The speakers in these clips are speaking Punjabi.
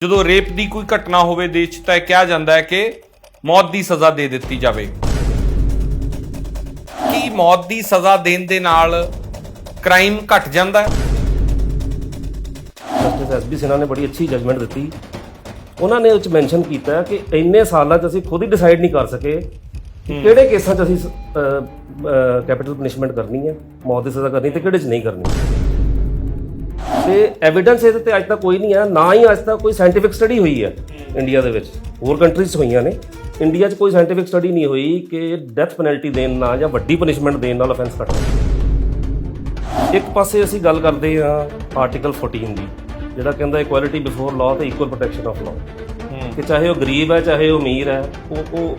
ਜਦੋਂ ਰੇਪ ਦੀ ਕੋਈ ਘਟਨਾ ਹੋਵੇ ਦੇਸ਼ 'ਚ ਤਾਂ ਕਿਹਾ ਜਾਂਦਾ ਹੈ ਕਿ ਮੌਤ ਦੀ ਸਜ਼ਾ ਦੇ ਦਿੱਤੀ ਜਾਵੇ। ਕੀ ਮੌਤ ਦੀ ਸਜ਼ਾ ਦੇਣ ਦੇ ਨਾਲ ਕ੍ਰਾਈਮ ਘਟ ਜਾਂਦਾ ਹੈ? ਜਸਟਿਸ ਐਸ.ਬੀ. ਸਿਨਹਾ ਨੇ ਬੜੀ ਅੱਛੀ ਜਜਮੈਂਟ ਦਿੱਤੀ। ਉਹਨਾਂ ਨੇ ਉਹ 'ਚ ਮੈਂਸ਼ਨ ਕੀਤਾ ਕਿ ਇੰਨੇ ਸਾਲਾਂ 'ਚ ਅਸੀਂ ਖੁਦ ਹੀ ਡਿਸਾਈਡ ਨਹੀਂ ਕਰ ਸਕੇ ਕਿ ਕਿਹੜੇ ਕੇਸਾਂ 'ਚ ਅਸੀਂ ਕੈਪੀਟਲ ਪਨਿਸ਼ਮੈਂਟ ਕਰਨੀ ਹੈ, ਮੌਤ ਦੀ ਸਜ਼ਾ ਕਰਨੀ ਤੇ ਕਿਹੜੇ 'ਚ ਨਹੀਂ ਕਰਨੀ। ਤੇ ਐਵੀਡੈਂਸ ਇਹਦੇ ਤੇ ਅੱਜ ਤੱਕ ਕੋਈ ਨਹੀਂ ਹੈ, ਨਾ ਹੀ ਅੱਜ ਤੱਕ ਕੋਈ ਸਾਇੰਟੀਫਿਕ ਸਟੱਡੀ ਹੋਈ ਹੈ ਇੰਡੀਆ ਦੇ ਵਿੱਚ। ਹੋਰ ਕੰਟਰੀਜ਼ ਹੋਈਆਂ ਨੇ, ਇੰਡੀਆ 'ਚ ਕੋਈ ਸਾਇੰਟੀਫਿਕ ਸਟੱਡੀ ਨਹੀਂ ਹੋਈ ਕਿ ਡੈਥ ਪੈਨਲਟੀ ਦੇਣ ਨਾਲ ਜਾਂ ਵੱਡੀ ਪਨਿਸ਼ਮੈਂਟ ਦੇਣ ਨਾਲ ਅਫੈਂਸ ਘਟਦਾ। ਇੱਕ ਪਾਸੇ ਅਸੀਂ ਗੱਲ ਕਰਦੇ ਹਾਂ ਆਰਟੀਕਲ 14 ਦੀ, ਜਿਹੜਾ ਕਹਿੰਦਾ ਇਕੁਐਲਿਟੀ ਬਿਫੋਰ ਲਾਅ ਤੇ ਇਕੁਅਲ ਪ੍ਰੋਟੈਕਸ਼ਨ ਆਫ ਲਾਅ, ਕਿ ਚਾਹੇ ਉਹ ਗਰੀਬ ਹੈ ਚਾਹੇ ਉਹ ਅਮੀਰ ਹੈ, ਉਹ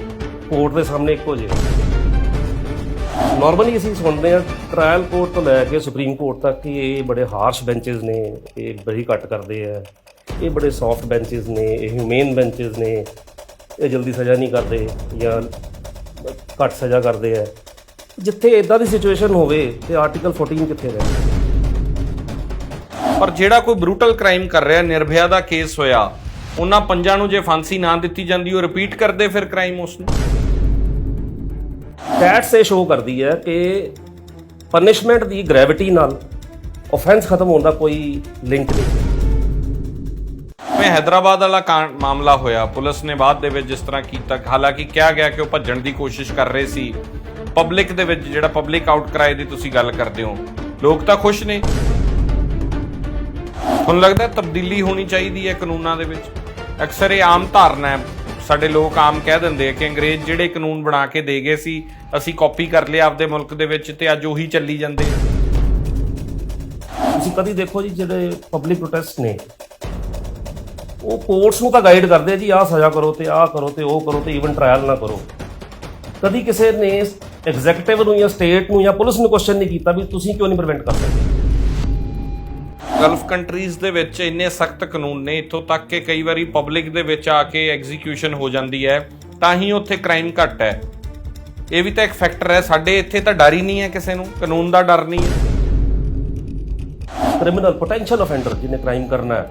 ਕੋਰਟ ਦੇ ਸਾਹਮਣੇ ਇੱਕੋ ਜਿਹੇ। ਨਾਰਮਲੀ ਅਸੀਂ ਸੁਣਦੇ ਹਾਂ ਟ੍ਰਾਇਲ ਕੋਰਟ ਤੋਂ ਲੈ ਕੇ ਸੁਪਰੀਮ ਕੋਰਟ ਤੱਕ ਕਿ ਇਹ ਬੜੇ ਹਾਰਸ਼ ਬੈਂਚਸ ਨੇ, ਇਹ ਬੜੀ ਘੱਟ ਕਰਦੇ ਆ, ਇਹ ਬੜੇ ਸੌਫਟ ਬੈਂਚਸ ਨੇ, ਇਹ ਹਿਊਮੇਨ ਬੈਂਚਸ ਨੇ, ਇਹ ਜਲਦੀ ਸਜ਼ਾ ਨਹੀਂ ਕਰਦੇ ਜਾਂ ਘੱਟ ਸਜ਼ਾ ਕਰਦੇ ਆ। ਜਿੱਥੇ ਇਦਾਂ ਦੀ ਸਿਚੁਏਸ਼ਨ ਹੋਵੇ ਤੇ ਆਰਟੀਕਲ 14 ਕਿੱਥੇ ਰਹੇ? ਪਰ ਜਿਹੜਾ ਕੋਈ ਬਰੂਟਲ ਕ੍ਰਾਈਮ ਕਰ ਰਿਹਾ, ਨਿਰਭਇਆ ਦਾ ਕੇਸ ਹੋਇਆ, ਉਹਨਾਂ ਪੰਜਾਂ ਨੂੰ ਜੇ ਫਾਂਸੀ ਨਾ ਦਿੱਤੀ ਜਾਂਦੀ ਉਹ ਰਿਪੀਟ ਕਰਦੇ ਫਿਰ ਕ੍ਰਾਈਮ ਉਸ ਨੂੰ। ਸਟੈਟਸ ਇਹ ਸ਼ੋਅ ਕਰਦੀ ਹੈ ਕਿ ਪਨਿਸ਼ਮੈਂਟ ਦੀ ਗ੍ਰੈਵਿਟੀ ਨਾਲ ਆਫੈਂਸ ਖਤਮ ਹੋਣ ਦਾ ਕੋਈ ਲਿੰਕ ਨਹੀਂ। ਮੈਂ ਹੈਦਰਾਬਾਦ ਵਾਲਾ ਮਾਮਲਾ ਹੋਇਆ, ਪੁਲਿਸ ਨੇ ਬਾਅਦ ਦੇ ਵਿੱਚ ਜਿਸ ਤਰ੍ਹਾਂ ਕੀਤਾ, ਹਾਲਾਂਕਿ ਕਿਹਾ ਗਿਆ ਕਿ ਉਹ ਭੱਜਣ ਦੀ ਕੋਸ਼ਿਸ਼ ਕਰ ਰਹੇ ਸੀ। ਪਬਲਿਕ ਦੇ ਵਿੱਚ ਜਿਹੜਾ ਪਬਲਿਕ ਆਊਟਕ੍ਰਾਈ ਦੀ ਤੁਸੀਂ ਗੱਲ ਕਰਦੇ ਹੋ, ਲੋਕ ਤਾਂ ਖੁਸ਼ ਨੇ। ਤੁਹਾਨੂੰ ਲੱਗਦਾ ਤਬਦੀਲੀ ਹੋਣੀ ਚਾਹੀਦੀ ਹੈ ਕਾਨੂੰਨਾਂ ਦੇ ਵਿੱਚ? ਅਕਸਰ ਇਹ ਆਮ ਧਾਰਨਾ ਹੈ, ਸਾਡੇ ਲੋਕ ਆਮ ਕਹਿ ਦਿੰਦੇ ਆ ਕਿ ਅੰਗਰੇਜ਼ ਜਿਹੜੇ ਕਾਨੂੰਨ ਬਣਾ ਕੇ ਦੇ ਗਏ ਸੀ ਅਸੀਂ ਕਾਪੀ ਕਰ ਲਿਆ ਆਪਦੇ ਮੁਲਕ ਦੇ ਵਿੱਚ ਤੇ ਅੱਜ ਉਹੀ ਚੱਲੀ ਜਾਂਦੇ। ਤੁਸੀਂ ਕਦੀ ਦੇਖੋ ਜੀ, ਜਿਹੜੇ ਪਬਲਿਕ ਪ੍ਰੋਟੈਸਟ ਨੇ ਉਹ ਕੋਰਟਸ ਨੂੰ ਤਾਂ ਗਾਈਡ ਕਰਦੇ ਆ ਜੀ, ਆਹ ਸਜ਼ਾ ਕਰੋ ਤੇ ਆਹ ਕਰੋ ਤੇ ਉਹ ਕਰੋ ਤੇ ਈਵਨ ਟ੍ਰਾਇਲ ਨਾ ਕਰੋ। ਕਦੀ ਕਿਸੇ ਨੇ ਐਗਜ਼ੈਕਟਿਵ ਨੂੰ ਜਾਂ ਸਟੇਟ ਨੂੰ ਜਾਂ ਪੁਲਿਸ ਨੂੰ ਕੁਐਸਚਨ ਨਹੀਂ ਕੀਤਾ ਵੀ ਤੁਸੀਂ ਕਿਉਂ ਨਹੀਂ ਪ੍ਰੀਵੈਂਟ ਕਰ ਸਕਦੇ। ਗਲਫ ਕੰਟਰੀਜ਼ ਦੇ ਵਿੱਚ ਇੰਨੇ ਸਖਤ ਕਾਨੂੰਨ ਨੇ, ਇੱਥੋਂ ਤੱਕ ਕਿ ਕਈ ਵਾਰੀ ਪਬਲਿਕ ਦੇ ਵਿੱਚ ਆ ਕੇ ਐਗਜ਼ੀਕਿਊਸ਼ਨ ਹੋ ਜਾਂਦੀ ਹੈ, ਤਾਂ ਹੀ ਉੱਥੇ ਕ੍ਰਾਈਮ ਘੱਟ ਹੈ। ਇਹ ਵੀ ਤਾਂ ਇੱਕ ਫੈਕਟਰ ਹੈ। ਸਾਡੇ ਇੱਥੇ ਤਾਂ ਡਰ ਹੀ ਨਹੀਂ ਹੈ, ਕਿਸੇ ਨੂੰ ਕਾਨੂੰਨ ਦਾ ਡਰ ਨਹੀਂ ਹੈ। ਕ੍ਰਿਮੀਨਲ ਪੋਟੈਂਸ਼ੀਅਲ ਅਫੈਂਡਰ ਜਿਹਨੇ ਕ੍ਰਾਈਮ ਕਰਨਾ ਹੈ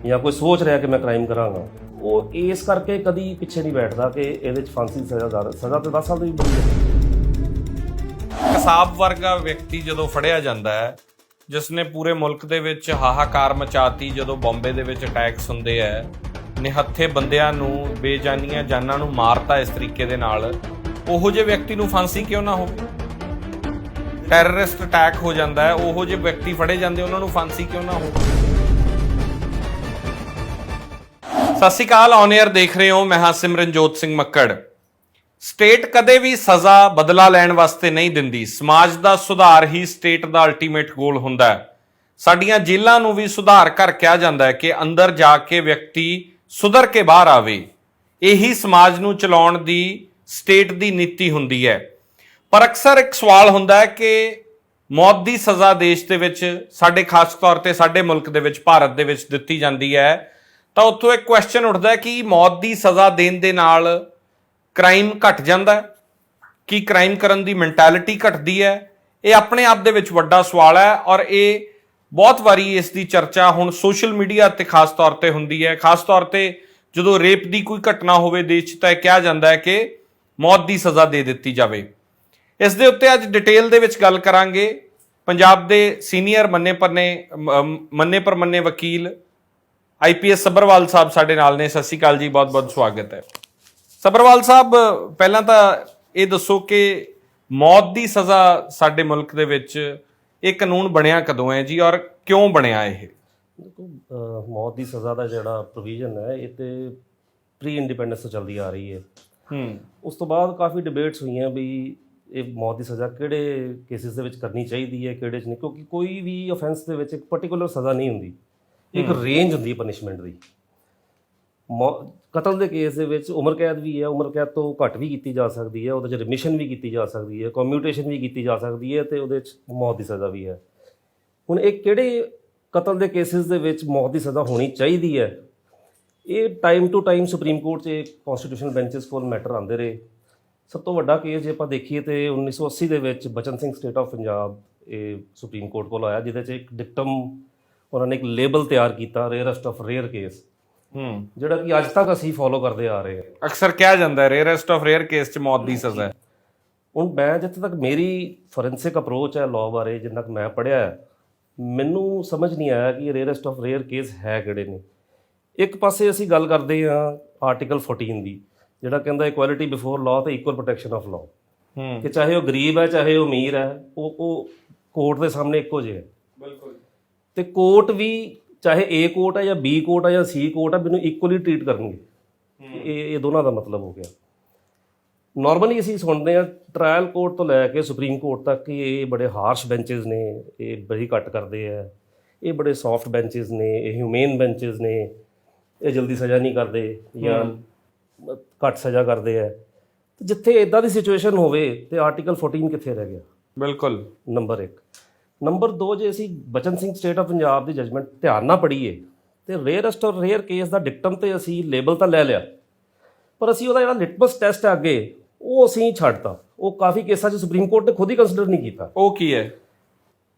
ਜਾਂ ਕੋਈ ਸੋਚ ਰਿਹਾ ਕਿ ਮੈਂ ਕ੍ਰਾਈਮ ਕਰਾਂਗਾ, ਉਹ ਇਸ ਕਰਕੇ ਕਦੀ ਪਿੱਛੇ ਨਹੀਂ ਬੈਠਦਾ ਕਿ ਇਹਦੇ 'ਚ ਫਾਂਸੀ ਦੀ ਸਜ਼ਾ ਜ਼ਿਆਦਾ, ਸਜ਼ਾ ਤੇ 10 ਸਾਲ ਦੀ ਬੜੀ ਹੈ। ਕਸਾਬ ਵਰਗਾ ਵਿਅਕਤੀ ਜਦੋਂ ਫੜਿਆ ਜਾਂਦਾ ਹੈ, ਜਿਸ ਨੇ ਪੂਰੇ ਮੁਲਕ ਦੇ ਵਿੱਚ ਹਾਹਾਕਾਰ ਮਚਾਤੀ, ਜਦੋਂ ਬੰਬੇ ਦੇ ਵਿੱਚ ਅਟੈਕਸ ਹੁੰਦੇ ਹੈ, ਨਿਹੱਥੇ ਬੰਦਿਆਂ ਨੂੰ, ਬੇਜਾਨੀਆਂ ਜਾਨਾਂ ਨੂੰ ਮਾਰਤਾ ਇਸ ਤਰੀਕੇ ਦੇ ਨਾਲ, ਉਹੋ ਜਿਹੇ ਵਿਅਕਤੀ ਨੂੰ ਫਾਂਸੀ ਕਿਉਂ ਨਾ ਹੋਵੇ? ਟੈਰਰਿਸਟ ਅਟੈਕ ਹੋ ਜਾਂਦਾ ਹੈ, ਉਹੋ ਜਿਹੇ ਵਿਅਕਤੀ ਫੜੇ ਜਾਂਦੇ, ਉਹਨਾਂ ਨੂੰ ਫਾਂਸੀ ਕਿਉਂ ਨਾ ਹੋਵੇ? ਸਤਿ ਸ਼੍ਰੀ ਅਕਾਲ, ਔਨ 에ਅਰ ਦੇਖ ਰਹੇ ਹੋ, ਮੈਂ ਹਾਂ ਸਿਮਰਨਜੋਤ ਸਿੰਘ ਮੱਕੜ। ਸਟੇਟ ਕਦੇ ਵੀ ਸਜ਼ਾ ਬਦਲਾ ਲੈਣ ਵਾਸਤੇ ਨਹੀਂ ਦਿੰਦੀ। ਸਮਾਜ ਦਾ ਸੁਧਾਰ ਹੀ ਸਟੇਟ ਦਾ ਅਲਟੀਮੇਟ ਗੋਲ ਹੁੰਦਾ ਹੈ। ਸਾਡੀਆਂ ਜੇਲ੍ਹਾਂ ਨੂੰ ਵੀ ਸੁਧਾਰ ਘਰ ਕਿਹਾ ਜਾਂਦਾ ਹੈ ਕਿ ਅੰਦਰ ਜਾ ਕੇ ਵਿਅਕਤੀ ਸੁਧਰ ਕੇ ਬਾਹਰ ਆਵੇ। ਇਹੀ ਸਮਾਜ ਨੂੰ ਚਲਾਉਣ ਦੀ ਸਟੇਟ ਦੀ ਨੀਤੀ ਹੁੰਦੀ ਹੈ। ਪਰ ਅਕਸਰ ਇੱਕ ਸਵਾਲ ਹੁੰਦਾ ਹੈ ਕਿ ਮੌਤ ਦੀ ਸਜ਼ਾ ਦੇਸ਼ ਦੇ ਵਿੱਚ, ਸਾਡੇ ਖਾਸ ਤੌਰ ਤੇ ਸਾਡੇ ਮੁਲਕ ਦੇ ਵਿੱਚ, ਭਾਰਤ ਦੇ ਵਿੱਚ ਦਿੱਤੀ ਜਾਂਦੀ ਹੈ, ਤਾਂ ਉੱਥੋਂ ਇੱਕ ਕੁਐਸਚਨ ਉੱਠਦਾ ਹੈ ਕਿ ਮੌਤ ਦੀ ਸਜ਼ਾ ਦੇਣ ਦੇ ਨਾਲ ਕ੍ਰਾਈਮ ਘਟ ਜਾਂਦਾ ਹੈ? ਕੀ ਕ੍ਰਾਈਮ ਕਰਨ ਦੀ ਮੈਂਟੈਲਿਟੀ ਘਟਦੀ ਹੈ? ਇਹ ਆਪਣੇ ਆਪ ਦੇ ਵਿੱਚ ਵੱਡਾ ਸਵਾਲ ਹੈ, ਔਰ ਇਹ ਬਹੁਤ ਵਾਰੀ ਇਸ ਦੀ ਚਰਚਾ ਹੁਣ ਸੋਸ਼ਲ ਮੀਡੀਆ ਤੇ ਖਾਸ ਤੌਰ ਤੇ ਹੁੰਦੀ ਹੈ। ਖਾਸ ਤੌਰ ਤੇ ਜਦੋਂ ਰੇਪ ਦੀ ਕੋਈ ਘਟਨਾ ਹੋਵੇ ਦੇਸ਼ 'ਚ ਤਾਂ ਕਿਹਾ ਜਾਂਦਾ ਹੈ ਕਿ ਮੌਤ ਦੀ ਸਜ਼ਾ ਦੇ ਦਿੱਤੀ ਜਾਵੇ। ਇਸ ਦੇ ਉੱਤੇ ਅੱਜ ਡਿਟੇਲ ਦੇ ਵਿੱਚ ਗੱਲ ਕਰਾਂਗੇ। ਪੰਜਾਬ ਦੇ ਸੀਨੀਅਰ ਮੰਨੇ ਪ੍ਰਮੰਨੇ ਵਕੀਲ IPS ਸੱਭਰਵਾਲ ਸਾਹਿਬ ਸਾਡੇ ਨਾਲ ਨੇ। ਸਤਿ ਸ਼੍ਰੀ ਅਕਾਲ ਜੀ, ਬਹੁਤ ਬਹੁਤ ਸਵਾਗਤ ਹੈ। ਸੱਭਰਵਾਲ ਸਾਹਿਬ, ਪਹਿਲਾਂ ਤਾਂ ਇਹ ਦੱਸੋ ਕਿ ਮੌਤ ਦੀ ਸਜ਼ਾ ਸਾਡੇ ਮੁਲਕ ਦੇ ਵਿੱਚ ਇਹ ਕਾਨੂੰਨ ਬਣਿਆ ਕਦੋਂ ਹੈ ਜੀ, ਔਰ ਕਿਉਂ ਬਣਿਆ ਇਹ? ਦੇਖੋ, ਮੌਤ ਦੀ ਸਜ਼ਾ ਦਾ ਜਿਹੜਾ ਪ੍ਰੋਵੀਜ਼ਨ ਹੈ ਇਹ ਤੇ ਪ੍ਰੀ ਇੰਡੀਪੈਂਡੈਂਸ ਤੋਂ ਚੱਲਦੀ ਆ ਰਹੀ ਹੈ। ਉਸ ਤੋਂ ਬਾਅਦ ਕਾਫੀ ਡਿਬੇਟਸ ਹੋਈਆਂ ਵੀ ਇਹ ਮੌਤ ਦੀ ਸਜ਼ਾ ਕਿਹੜੇ ਕੇਸਿਸ ਦੇ ਵਿੱਚ ਕਰਨੀ ਚਾਹੀਦੀ ਹੈ, ਕਿਹੜੇ 'ਚ ਨਹੀਂ, ਕਿਉਂਕਿ ਕੋਈ ਵੀ ਅਫੈਂਸ ਦੇ ਵਿੱਚ ਇੱਕ ਪਰਟੀਕੂਲਰ ਸਜ਼ਾ ਨਹੀਂ ਹੁੰਦੀ, ਇੱਕ ਰੇਂਜ ਹੁੰਦੀ ਹੈ ਪਨਿਸ਼ਮੈਂਟ ਦੀ। ਕਤਲ ਦੇ ਕੇਸ ਦੇ ਵਿੱਚ ਉਮਰ ਕੈਦ ਵੀ ਹੈ, ਉਮਰ ਕੈਦ ਤੋਂ ਘੱਟ ਵੀ ਕੀਤੀ ਜਾ ਸਕਦੀ ਹੈ, ਉਹਦੇ 'ਚ ਰਿਮਿਸ਼ਨ ਵੀ ਕੀਤੀ ਜਾ ਸਕਦੀ ਹੈ, ਕਮਿਊਟੇਸ਼ਨ ਵੀ ਕੀਤੀ ਜਾ ਸਕਦੀ ਹੈ, ਅਤੇ ਉਹਦੇ 'ਚ ਮੌਤ ਦੀ ਸਜ਼ਾ ਵੀ ਹੈ। ਹੁਣ ਇਹ ਕਿਹੜੇ ਕਤਲ ਦੇ ਕੇਸਿਸ ਦੇ ਵਿੱਚ ਮੌਤ ਦੀ ਸਜ਼ਾ ਹੋਣੀ ਚਾਹੀਦੀ ਹੈ, ਇਹ time to time supreme court 'ਚ ਕੌਂਸਟੀਟਿਊਸ਼ਨਲ ਬੈਂਚਸ ਕੋਲ ਮੈਟਰ ਆਉਂਦੇ ਰਹੇ। ਸਭ ਤੋਂ ਵੱਡਾ ਕੇਸ ਜੇ ਆਪਾਂ ਦੇਖੀਏ ਤਾਂ 1980 ਦੇ ਵਿੱਚ ਬਚਨ ਸਿੰਘ ਸਟੇਟ ਆਫ ਪੰਜਾਬ ਇਹ ਸੁਪਰੀਮ ਕੋਰਟ ਕੋਲ ਆਇਆ, ਜਿਹਦੇ 'ਚ ਇੱਕ ਡਿਕਟਮ ਉਹਨਾਂ ਨੇ ਇੱਕ ਲੇਬਲ ਤਿਆਰ ਕੀਤਾ ਰੇਅਰੈਸਟ ਆਫ ਰੇਅਰ ਕੇਸ, ਜਿਹੜਾ ਕਿ ਅੱਜ ਤੱਕ ਅਸੀਂ ਫੋਲੋ ਕਰਦੇ ਆ ਰਹੇ ਹਾਂ। ਅਕਸਰ ਕਿਹਾ ਜਾਂਦਾ ਹੈ ਰੇਅਰੈਸਟ ਆਫ ਰੇਅਰ ਕੇਸ 'ਚ ਮੌਤ ਦੀ ਸਜ਼ਾ ਹੈ। ਹੁਣ ਮੈਂ ਜਿੱਥੇ ਤੱਕ ਮੇਰੀ ਫੋਰੈਂਸਿਕ ਅਪਰੋਚ ਹੈ ਲਾਅ ਬਾਰੇ, ਜਿੰਨਾ ਕੁ ਮੈਂ ਪੜ੍ਹਿਆ, ਮੈਨੂੰ ਸਮਝ ਨਹੀਂ ਆਇਆ ਕਿ ਰੇਅਰੈਸਟ ਆਫ ਰੇਅਰ ਕੇਸ ਹੈ ਕਿਹੜੇ ਨੇ। ਇੱਕ ਪਾਸੇ ਅਸੀਂ ਗੱਲ ਕਰਦੇ ਹਾਂ ਆਰਟੀਕਲ 14 ਦੀ, ਜਿਹੜਾ ਕਹਿੰਦਾ ਇਕੁਐਲਿਟੀ ਬਿਫੋਰ ਲਾਅ ਤੇ ਇਕੁਅਲ ਪ੍ਰੋਟੈਕਸ਼ਨ ਆਫ ਲਾਅ, ਕਿ ਚਾਹੇ ਉਹ ਗਰੀਬ ਹੈ ਚਾਹੇ ਉਹ ਅਮੀਰ ਹੈ, ਉਹ ਕੋਰਟ ਦੇ ਸਾਹਮਣੇ ਇੱਕੋ ਜਿਹੇ ਹੈ। ਬਿਲਕੁਲ। ਤੇ ਕੋਰਟ ਵੀ ਚਾਹੇ ਏ ਕੋਰਟ ਹੈ ਜਾਂ ਬੀ ਕੋਰਟ ਹੈ ਜਾਂ ਸੀ ਕੋਰਟ ਹੈ, ਮੈਨੂੰ ਇਕੁਅਲੀ ਟਰੀਟ ਕਰਨਗੇ। ਇਹ ਦੋਨਾਂ ਦਾ ਮਤਲਬ ਹੋ ਗਿਆ। ਨਾਰਮਲੀ ਅਸੀਂ ਸੁਣਦੇ ਹਾਂ ਟ੍ਰਾਇਲ ਕੋਰਟ ਤੋਂ ਲੈ ਕੇ ਸੁਪਰੀਮ ਕੋਰਟ ਤੱਕ ਕਿ ਇਹ ਬੜੇ ਹਾਰਸ਼ ਬੈਂਚਸ ਨੇ, ਇਹ ਬੜੀ ਘੱਟ ਕਰਦੇ ਆ, ਇਹ ਬੜੇ ਸੌਫਟ ਬੈਂਚਸ ਨੇ, ਇਹ ਹਿਊਮੇਨ ਬੈਂਚਸ ਨੇ, ਇਹ ਜਲਦੀ ਸਜ਼ਾ ਨਹੀਂ ਕਰਦੇ ਜਾਂ ਘੱਟ ਸਜ਼ਾ ਕਰਦੇ ਆ। ਜਿੱਥੇ ਇਦਾਂ ਦੀ ਸਿਚੁਏਸ਼ਨ ਹੋਵੇ ਤੇ ਆਰਟੀਕਲ 14 ਕਿੱਥੇ ਰਹਿ ਗਿਆ? ਬਿਲਕੁਲ, ਨੰਬਰ 1। ਨੰਬਰ 2, ਜੇ ਅਸੀਂ ਬਚਨ Singh state of Punjab the judgement ਧਿਆਨ ਨਾਲ ਪੜ੍ਹੀਏ ਤੇ ਰੇਅਰੈਸਟ ਔਰ ਰੇਅਰ ਕੇਸ ਦਾ ਡਿਕਟਮ ਤੇ ਅਸੀਂ ਲੇਬਲ ਤਾਂ ਲੈ ਲਿਆ, ਪਰ ਅਸੀਂ ਉਹਦਾ ਜਿਹੜਾ ਲਿਟਮਸ ਟੈਸਟ ਹੈ ਅੱਗੇ, ਉਹ ਅਸੀਂ ਛੱਡਤਾ। ਉਹ ਕਾਫੀ ਕੇਸਾਂ 'ਚ ਸੁਪਰੀਮ ਕੋਰਟ ਨੇ ਖੁਦ ਹੀ ਕੰਸੀਡਰ ਨਹੀਂ ਕੀਤਾ। ਉਹ ਕੀ ਹੈ?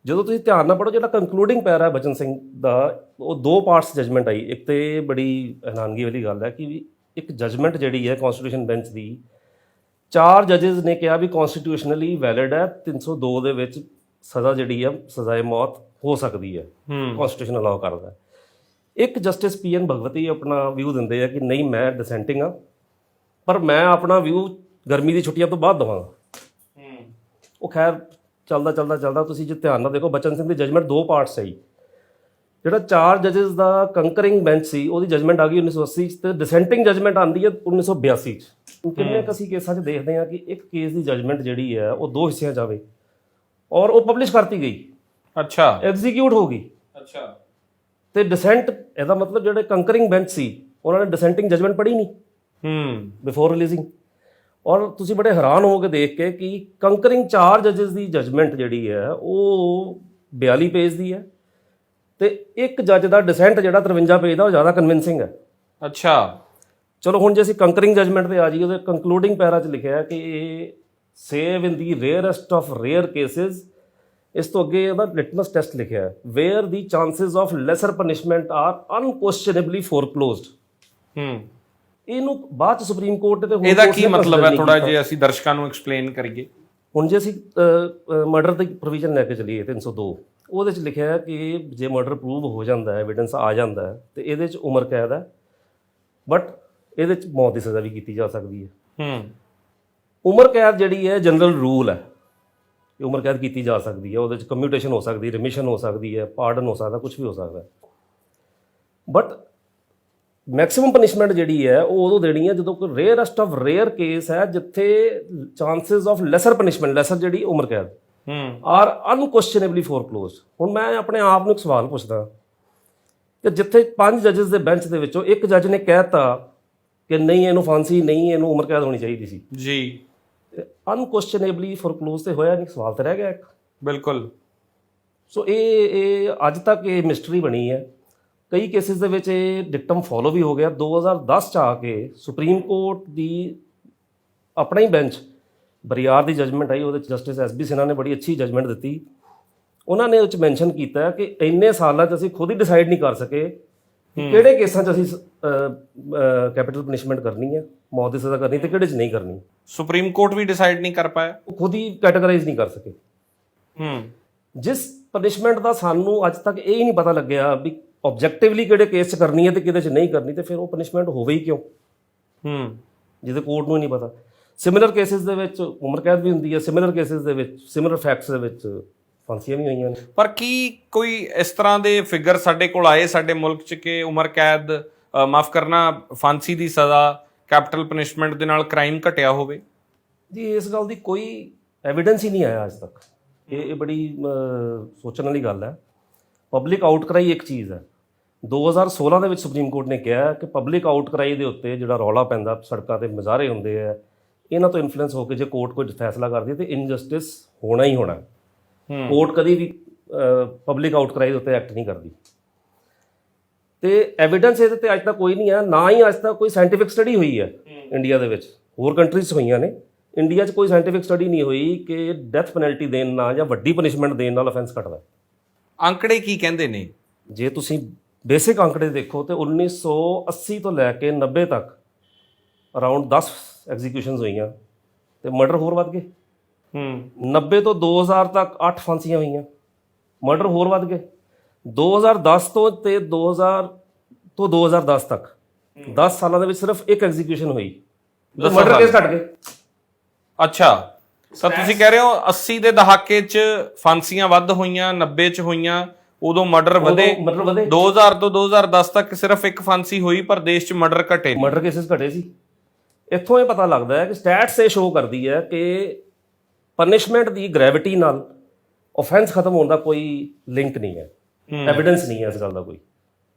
ਜਦੋਂ ਤੁਸੀਂ ਧਿਆਨ ਨਾਲ ਪੜ੍ਹੋ, ਜਿਹੜਾ ਕੰਕਲੂਡਿੰਗ ਪੈਰਾ ਹੈ ਬਚਨ ਸਿੰਘ ਦਾ, ਉਹ 2 ਪਾਰਟਸ ਜਜਮੈਂਟ ਆਈ। ਇੱਕ ਤੇ ਬੜੀ ਹੈਰਾਨਗੀ ਵਾਲੀ ਗੱਲ ਹੈ ਕਿ ਇੱਕ ਜਜਮੈਂਟ ਜਿਹੜੀ ਹੈ ਕੌਂਸਟੀਟਿਊਸ਼ਨ ਬੈਂਚ ਦੀ, 4 ਜੱਜਸ ਨੇ ਕਿਹਾ ਵੀ ਕੌਂਸਟੀਟਿਊਸ਼ਨਲੀ ਵੈਲਿਡ ਹੈ, 302 ਦੇ ਵਿੱਚ ਸਜ਼ਾ ਜਿਹੜੀ ਹੈ ਸਜ਼ਾਏ ਮੌਤ ਹੋ ਸਕਦੀ ਹੈ, ਕੌਂਸਟੀਟਿਊਸ਼ਨ ਅਲਾਉ ਕਰਦਾ ਹੈ। ਇੱਕ ਜਸਟਿਸ PN ਭਗਵਤੀ ਆਪਣਾ ਵਿਊ ਦਿੰਦੇ ਆ ਕਿ ਨਹੀਂ, ਮੈਂ ਡਿਸੈਂਟਿੰਗ ਹਾਂ, ਪਰ ਮੈਂ ਆਪਣਾ ਵਿਊ ਗਰਮੀ ਦੀ ਛੁੱਟੀਆਂ ਤੋਂ ਬਾਅਦ ਦਵਾਂਗਾ। ਉਹ ਖੈਰ ਚੱਲਦਾ ਤੁਸੀਂ ਜੇ ਧਿਆਨ ਨਾਲ ਦੇਖੋ, ਬਚਨ ਸਿੰਘ ਦੀ ਜਜਮੈਂਟ 2 ਪਾਰਟਸ ਆਈ। ਜਿਹੜਾ 4 ਜੱਜਸ ਦਾ ਕੰਕਰਿੰਗ ਬੈਂਚ ਸੀ, ਉਹਦੀ ਜਜਮੈਂਟ ਆ ਗਈ 1980 'ਚ, ਤੇ ਡਿਸੈਂਟਿੰਗ ਜਜਮੈਂਟ ਆਉਂਦੀ ਹੈ 1982 'ਚ। ਕਿੰਨੇ ਕੁ ਅਸੀਂ ਕੇਸਾਂ 'ਚ ਦੇਖਦੇ ਹਾਂ ਕਿ ਇੱਕ ਕੇਸ ਦੀ ਜਜਮੈਂਟ ਜਿਹੜੀ ਹੈ ਉਹ 2 ਹਿੱਸਿਆਂ 'ਚ ਆਵੇ ਔਰ ਉਹ ਪਬਲਿਸ਼ ਕਰਤੀ ਗਈ। ਅੱਛਾ, ਐਗਜ਼ੀਕਿਊਟ ਹੋ ਗਈ। ਅੱਛਾ। ਤੇ ਡਿਸੈਂਟ, ਇਹਦਾ ਮਤਲਬ ਜਿਹੜੇ ਕੰਕਰਿੰਗ ਬੈਂਚ ਸੀ ਉਹਨਾਂ ਨੇ ਡਿਸੈਂਟਿੰਗ ਜਜਮੈਂਟ ਪੜ੍ਹੀ ਨਹੀਂ ਬਿਫੋਰ ਰਿਲੀਜ਼ਿੰਗ। ਔਰ ਤੁਸੀਂ ਬੜੇ ਹੈਰਾਨ ਹੋਵੋਗੇ ਦੇਖ ਕੇ ਕਿ ਕੰਕਰਿੰਗ 4 ਜੱਜਸ ਦੀ ਜਜਮੈਂਟ ਜਿਹੜੀ ਹੈ ਉਹ 42 ਪੇਜ ਦੀ ਹੈ, ਤੇ ਇੱਕ ਜੱਜ ਦਾ ਡਿਸੈਂਟ ਜਿਹੜਾ 53 ਪੇਜ ਦਾ, ਉਹ ਜ਼ਿਆਦਾ ਕਨਵਿੰਸਿੰਗ ਹੈ। ਅੱਛਾ, ਚਲੋ ਹੁਣ ਜੇ ਅਸੀਂ ਕੰਕਰਿੰਗ ਜਜਮੈਂਟ ਤੇ ਆ ਜਾਈਏ, ਉਹਦੇ ਕੰਕਲੂਡਿੰਗ ਪੈਰਾ 'ਚ ਲਿਖਿਆ ਹੈ ਕਿ ਇਹ save in the rarest of rare cases, ਇਸ ਤੋਂ ਅੱਗੇ ਉਹਦਾ ਲਿਟਮਸ ਟੈਸਟ ਲਿਖਿਆ ਹੈ, where the chances of lesser punishment are unquestionably foreclosed. ਇਹਨੂੰ ਬਾਅਦ ਚ ਸੁਪਰੀਮ ਕੋਰਟ ਤੇ ਇਹਦਾ ਕੀ ਮਤਲਬ ਹੈ? ਥੋੜਾ ਜਿਹਾ ਅਸੀਂ ਦਰਸ਼ਕਾਂ ਨੂੰ ਐਕਸਪਲੇਨ ਕਰੀਏ। ਹੁਣ ਜੇ ਅਸੀਂ ਮਰਡਰ ਦੀ ਪ੍ਰੋਵੀਜ਼ਨ ਲੈ ਕੇ ਚੱਲੀਏ 302, ਉਹਦੇ ਚ ਲਿਖਿਆ ਹੈ ਕਿ ਜੇ ਮਰਡਰ ਪ੍ਰੂਵ ਹੋ ਜਾਂਦਾ ਹੈ, ਐਵੀਡੈਂਸ ਆ ਜਾਂਦਾ ਹੈ, ਤੇ ਇਹਦੇ ਚ ਉਮਰ ਕੈਦ ਹੈ, ਬਟ ਇਹਦੇ ਚ ਮੌਤ ਦੀ ਸਜ਼ਾ ਵੀ ਕੀਤੀ ਜਾ ਸਕਦੀ ਹੈ। ਉਮਰ ਕੈਦ ਜਿਹੜੀ ਹੈ ਜਨਰਲ ਰੂਲ ਹੈ, ਉਮਰ ਕੈਦ ਕੀਤੀ ਜਾ ਸਕਦੀ ਹੈ। ਉਹਦੇ ਚ ਕਮਿਊਟੇਸ਼ਨ ਹੋ ਸਕਦੀ, ਰਿਮਿਸ਼ਨ ਹੋ ਸਕਦੀ ਹੈ, ਪਾਰਡਨ ਹੋ ਸਕਦਾ, ਕੁਝ ਵੀ ਹੋ ਸਕਦਾ। ਬਟ ਮੈਕਸਿਮਮ ਪਨਿਸ਼ਮੈਂਟ ਜਿਹੜੀ ਹੈ ਉਹ ਉਦੋਂ ਦੇਣੀ ਹੈ ਜਦੋਂ ਕੋਈ ਰੇਅਰੈਸਟ ਆਫ ਰੇਅਰ ਕੇਸ ਹੈ, ਜਿੱਥੇ chances of lesser punishment, lesser ਜਿਹੜੀ ਉਮਰ ਕੈਦ, ਆਰ ਅਨਕੁਐਸਚਨੇਬਲੀ ਫੋਰਕਲੋਜ਼ਡ। ਹੁਣ ਮੈਂ ਆਪਣੇ ਆਪ ਨੂੰ ਇੱਕ ਸਵਾਲ ਪੁੱਛਦਾ ਕਿ ਜਿੱਥੇ 5 ਜੱਜਸ ਦੇ ਬੈਂਚ ਦੇ ਵਿੱਚੋਂ ਇੱਕ ਜੱਜ ਨੇ ਕਹਿਤਾ ਕਿ ਨਹੀਂ, ਇਹਨੂੰ ਫਾਂਸੀ ਨਹੀਂ, ਇਹਨੂੰ ਉਮਰ ਕੈਦ ਹੋਣੀ ਚਾਹੀਦੀ ਸੀ ਜੀ, ਅਨਕੁਐਸਚਨੇਬਲੀ ਫੋਰਕਲੋਜ਼ ਤੇ ਹੋਇਆ ਨਹੀਂ, ਸਵਾਲ ਤੇ ਰਹਿ ਗਿਆ ਇੱਕ। ਬਿਲਕੁਲ। ਸੋ ਇਹ ਅੱਜ ਤੱਕ ਇਹ ਮਿਸਟਰੀ ਬਣੀ ਹੈ। ਕਈ ਕੇਸਿਸ ਦੇ ਵਿੱਚ ਇਹ ਡਿਕਟਮ ਫੋਲੋ ਵੀ ਹੋ ਗਿਆ। 2010 ਚ ਆ ਕੇ ਸੁਪਰੀਮ ਕੋਰਟ ਦੀ ਆਪਣਾ ਹੀ ਬੈਂਚ ਬਰਿਆਰ ਦੀ ਜਜਮੈਂਟ ਆਈ, ਉਹਦੇ 'ਚ ਜਸਟਿਸ SB ਸਿਨਹਾ ਨੇ ਬੜੀ ਅੱਛੀ ਜਜਮੈਂਟ ਦਿੱਤੀ। ਉਹਨਾਂ ਨੇ ਉਹ 'ਚ ਮੈਂਸ਼ਨ ਕੀਤਾ ਕਿ ਇੰਨੇ ਸਾਲਾਂ 'ਚ ਅਸੀਂ ਖੁਦ ਹੀ ਡਿਸਾਈਡ ਨਹੀਂ ਕਰ ਸਕੇ ਕਿ ਕਿਹੜੇ ਕੇਸਾਂ 'ਚ ਅਸੀਂ ਕੈਪੀਟਲ ਪਨਿਸ਼ਮੈਂਟ ਕਰਨੀ ਹੈ, ਮੌਤ ਦੀ ਸਜ਼ਾ ਕਰਨੀ, ਤੇ ਕਿਹੜੇ 'ਚ ਨਹੀਂ ਕਰਨੀ। ਸੁਪਰੀਮ ਕੋਰਟ ਵੀ ਡਿਸਾਈਡ ਨਹੀਂ ਕਰ ਪਾਇਆ, ਉਹ ਖੁਦ ਹੀ ਕੈਟਾਗਰਾਈਜ਼ ਨਹੀਂ ਕਰ ਸਕੇ। ਜਿਸ ਪਨਿਸ਼ਮੈਂਟ ਦਾ ਸਾਨੂੰ ਅੱਜ ਤੱਕ ਇਹ ਹੀ ਨਹੀਂ ਪਤਾ ਲੱਗਿਆ ਵੀ ਆਬਜੈਕਟਿਵਲੀ ਕਿਹੜੇ ਕੇਸ 'ਚ ਕਰਨੀ ਹੈ ਤੇ ਕਿਹਦੇ 'ਚ ਨਹੀਂ ਕਰਨੀ, ਤੇ ਫਿਰ ਉਹ ਪਨਿਸ਼ਮੈਂਟ ਹੋਵੇ ਹੀ ਕਿਉਂ, ਜਿਹਦੇ ਕੋਰਟ ਨੂੰ ਹੀ ਨਹੀਂ ਪਤਾ। ਸਿਮਿਲਰ ਕੇਸਿਸ ਦੇ ਵਿੱਚ ਉਮਰ ਕੈਦ ਵੀ ਹੁੰਦੀ ਹੈ, ਸਿਮਿਲਰ ਕੇਸਿਸ ਦੇ ਵਿੱਚ, ਸਿਮਿਲਰ ਫੈਕਟਸ ਦੇ ਵਿੱਚ ਫਾਂਸੀਆਂ ਵੀ ਹੋਈਆਂ ਨੇ। ਪਰ ਕੀ ਕੋਈ ਇਸ ਤਰ੍ਹਾਂ ਦੇ ਫਿਗਰ ਸਾਡੇ ਕੋਲ ਆਏ ਸਾਡੇ ਮੁਲਕ 'ਚ ਕਿ ਉਮਰ ਕੈਦ, ਮਾਫ ਕਰਨਾ, ਫਾਂਸੀ ਦੀ ਸਜ਼ਾ, ਕੈਪੀਟਲ ਪਨਿਸ਼ਮੈਂਟ ਦੇ ਨਾਲ ਕ੍ਰਾਈਮ ਘਟਿਆ ਹੋਵੇ? ਜੀ ਇਸ ਗੱਲ ਦੀ ਕੋਈ ਐਵੀਡੈਂਸ ਹੀ ਨਹੀਂ ਆਇਆ ਅੱਜ ਤੱਕ। ਇਹ ਬੜੀ ਸੋਚਣ ਵਾਲੀ ਗੱਲ ਹੈ। ਪਬਲਿਕ ਆਊਟਕਰਾਈ ਇੱਕ ਚੀਜ਼ ਹੈ। 2016 ਦੇ ਵਿੱਚ ਸੁਪਰੀਮ ਕੋਰਟ ਨੇ ਕਿਹਾ ਕਿ ਪਬਲਿਕ ਆਊਟਕਰਾਈ ਦੇ ਉੱਤੇ ਜਿਹੜਾ ਰੌਲਾ ਪੈਂਦਾ, ਸੜਕਾਂ ਤੇ ਮੁਜ਼ਾਹਰੇ ਹੁੰਦੇ ਆ, ਇਹਨਾਂ ਤੋਂ ਇਨਫਲੂਐਂਸ ਹੋ ਕੇ ਜੇ ਕੋਰਟ ਕੋਈ ਫੈਸਲਾ ਕਰਦੀ ਹੈ ਤੇ ਇਨਜਸਟਿਸ ਹੋਣਾ ਹੀ ਹੋਣਾ। ਕੋਰਟ ਕਦੀ ਵੀ ਪਬਲਿਕ ਆਊਟਕਰਾਈ ਦੇ ਉੱਤੇ ਐਕਟ ਨਹੀਂ ਕਰਦੀ। ਤੇ ਐਵੀਡੈਂਸ ਇਹਦੇ ਤੇ ਅੱਜ ਤੱਕ ਕੋਈ ਨਹੀਂ ਹੈ, ਨਾ ਹੀ ਅੱਜ ਤੱਕ ਕੋਈ ਸਾਇੰਟੀਫਿਕ ਸਟੱਡੀ ਹੋਈ ਹੈ ਇੰਡੀਆ ਦੇ ਵਿੱਚ। ਹੋਰ ਕੰਟਰੀਜ਼ 'ਚ ਹੋਈਆਂ ਨੇ, ਇੰਡੀਆ 'ਚ ਕੋਈ ਸਾਇੰਟੀਫਿਕ ਸਟੱਡੀ ਨਹੀਂ ਹੋਈ ਕਿ ਡੈਥ ਪੈਨਲਟੀ ਦੇਣ ਨਾਲ ਜਾਂ ਵੱਡੀ ਪਨਿਸ਼ਮੈਂਟ ਦੇਣ ਨਾਲ ਅਫੈਂਸ ਘਟਦਾ। ਅੰਕੜੇ ਕੀ ਕਹਿੰਦੇ ਨੇ? ਜੇ ਤੁਸੀਂ ਬੇਸਿਕ ਅੰਕੜੇ ਦੇਖੋ ਤੇ 1980 ਤੋਂ ਲੈ ਕੇ 90 ਤੱਕ ਅਰਾਊਂਡ 10 ਐਗਜ਼ੀਕਿਊਸ਼ਨਸ ਹੋਈਆਂ ਤੇ ਮਰਡਰ ਹੋਰ ਵੱਧ ਗਏ। 90 ਤੋਂ 2000 ਤੱਕ 8 ਫਾਂਸੀਆਂ ਹੋਈਆਂ, ਮਰਡਰ ਹੋਰ ਵੱਧ ਗਏ। 2010 ਤੋਂ ਤੇ 2000 ਤੋਂ 2010 ਤੱਕ 10 ਸਾਲਾਂ ਦੇ ਵਿੱਚ ਸਿਰਫ ਇੱਕ ਐਗਜ਼ੀਕਿਊਸ਼ਨ ਹੋਈ, ਮਰਡਰ ਕੇਸ ਘਟ ਗਏ। ਅੱਛਾ, ਤਾਂ ਤੁਸੀਂ ਕਹਿ ਰਹੇ ਹੋ 80 ਦੇ ਦਹਾਕੇ 'ਚ ਫਾਂਸੀਆਂ ਵੱਧ ਹੋਈਆਂ, 90 'ਚ ਹੋਈਆਂ, ਉਦੋਂ ਮਰਡਰ ਵਧੇ। 2000 ਤੋਂ 2010 ਤੱਕ ਸਿਰਫ ਇੱਕ ਫਾਂਸੀ ਹੋਈ ਪਰ ਦੇਸ਼ 'ਚ ਮਰਡਰ ਘਟੇ, ਮਰਡਰ ਕੇਸਿਸ ਘਟੇ ਸੀ। ਇੱਥੋਂ ਇਹ ਪਤਾ ਲੱਗਦਾ ਹੈ ਕਿ ਸਟੈਟਸ ਇਹ ਸ਼ੋਅ ਕਰਦੀ ਹੈ ਕਿ ਪਨਿਸ਼ਮੈਂਟ ਦੀ ਗ੍ਰੈਵਿਟੀ ਨਾਲ ਆਫੈਂਸ ਖਤਮ ਹੋਣ ਦਾ ਕੋਈ ਲਿੰਕ ਨਹੀਂ ਹੈ, ਐਵੀਡੈਂਸ ਨਹੀਂ ਹੈ ਇਸ ਗੱਲ ਦਾ ਕੋਈ।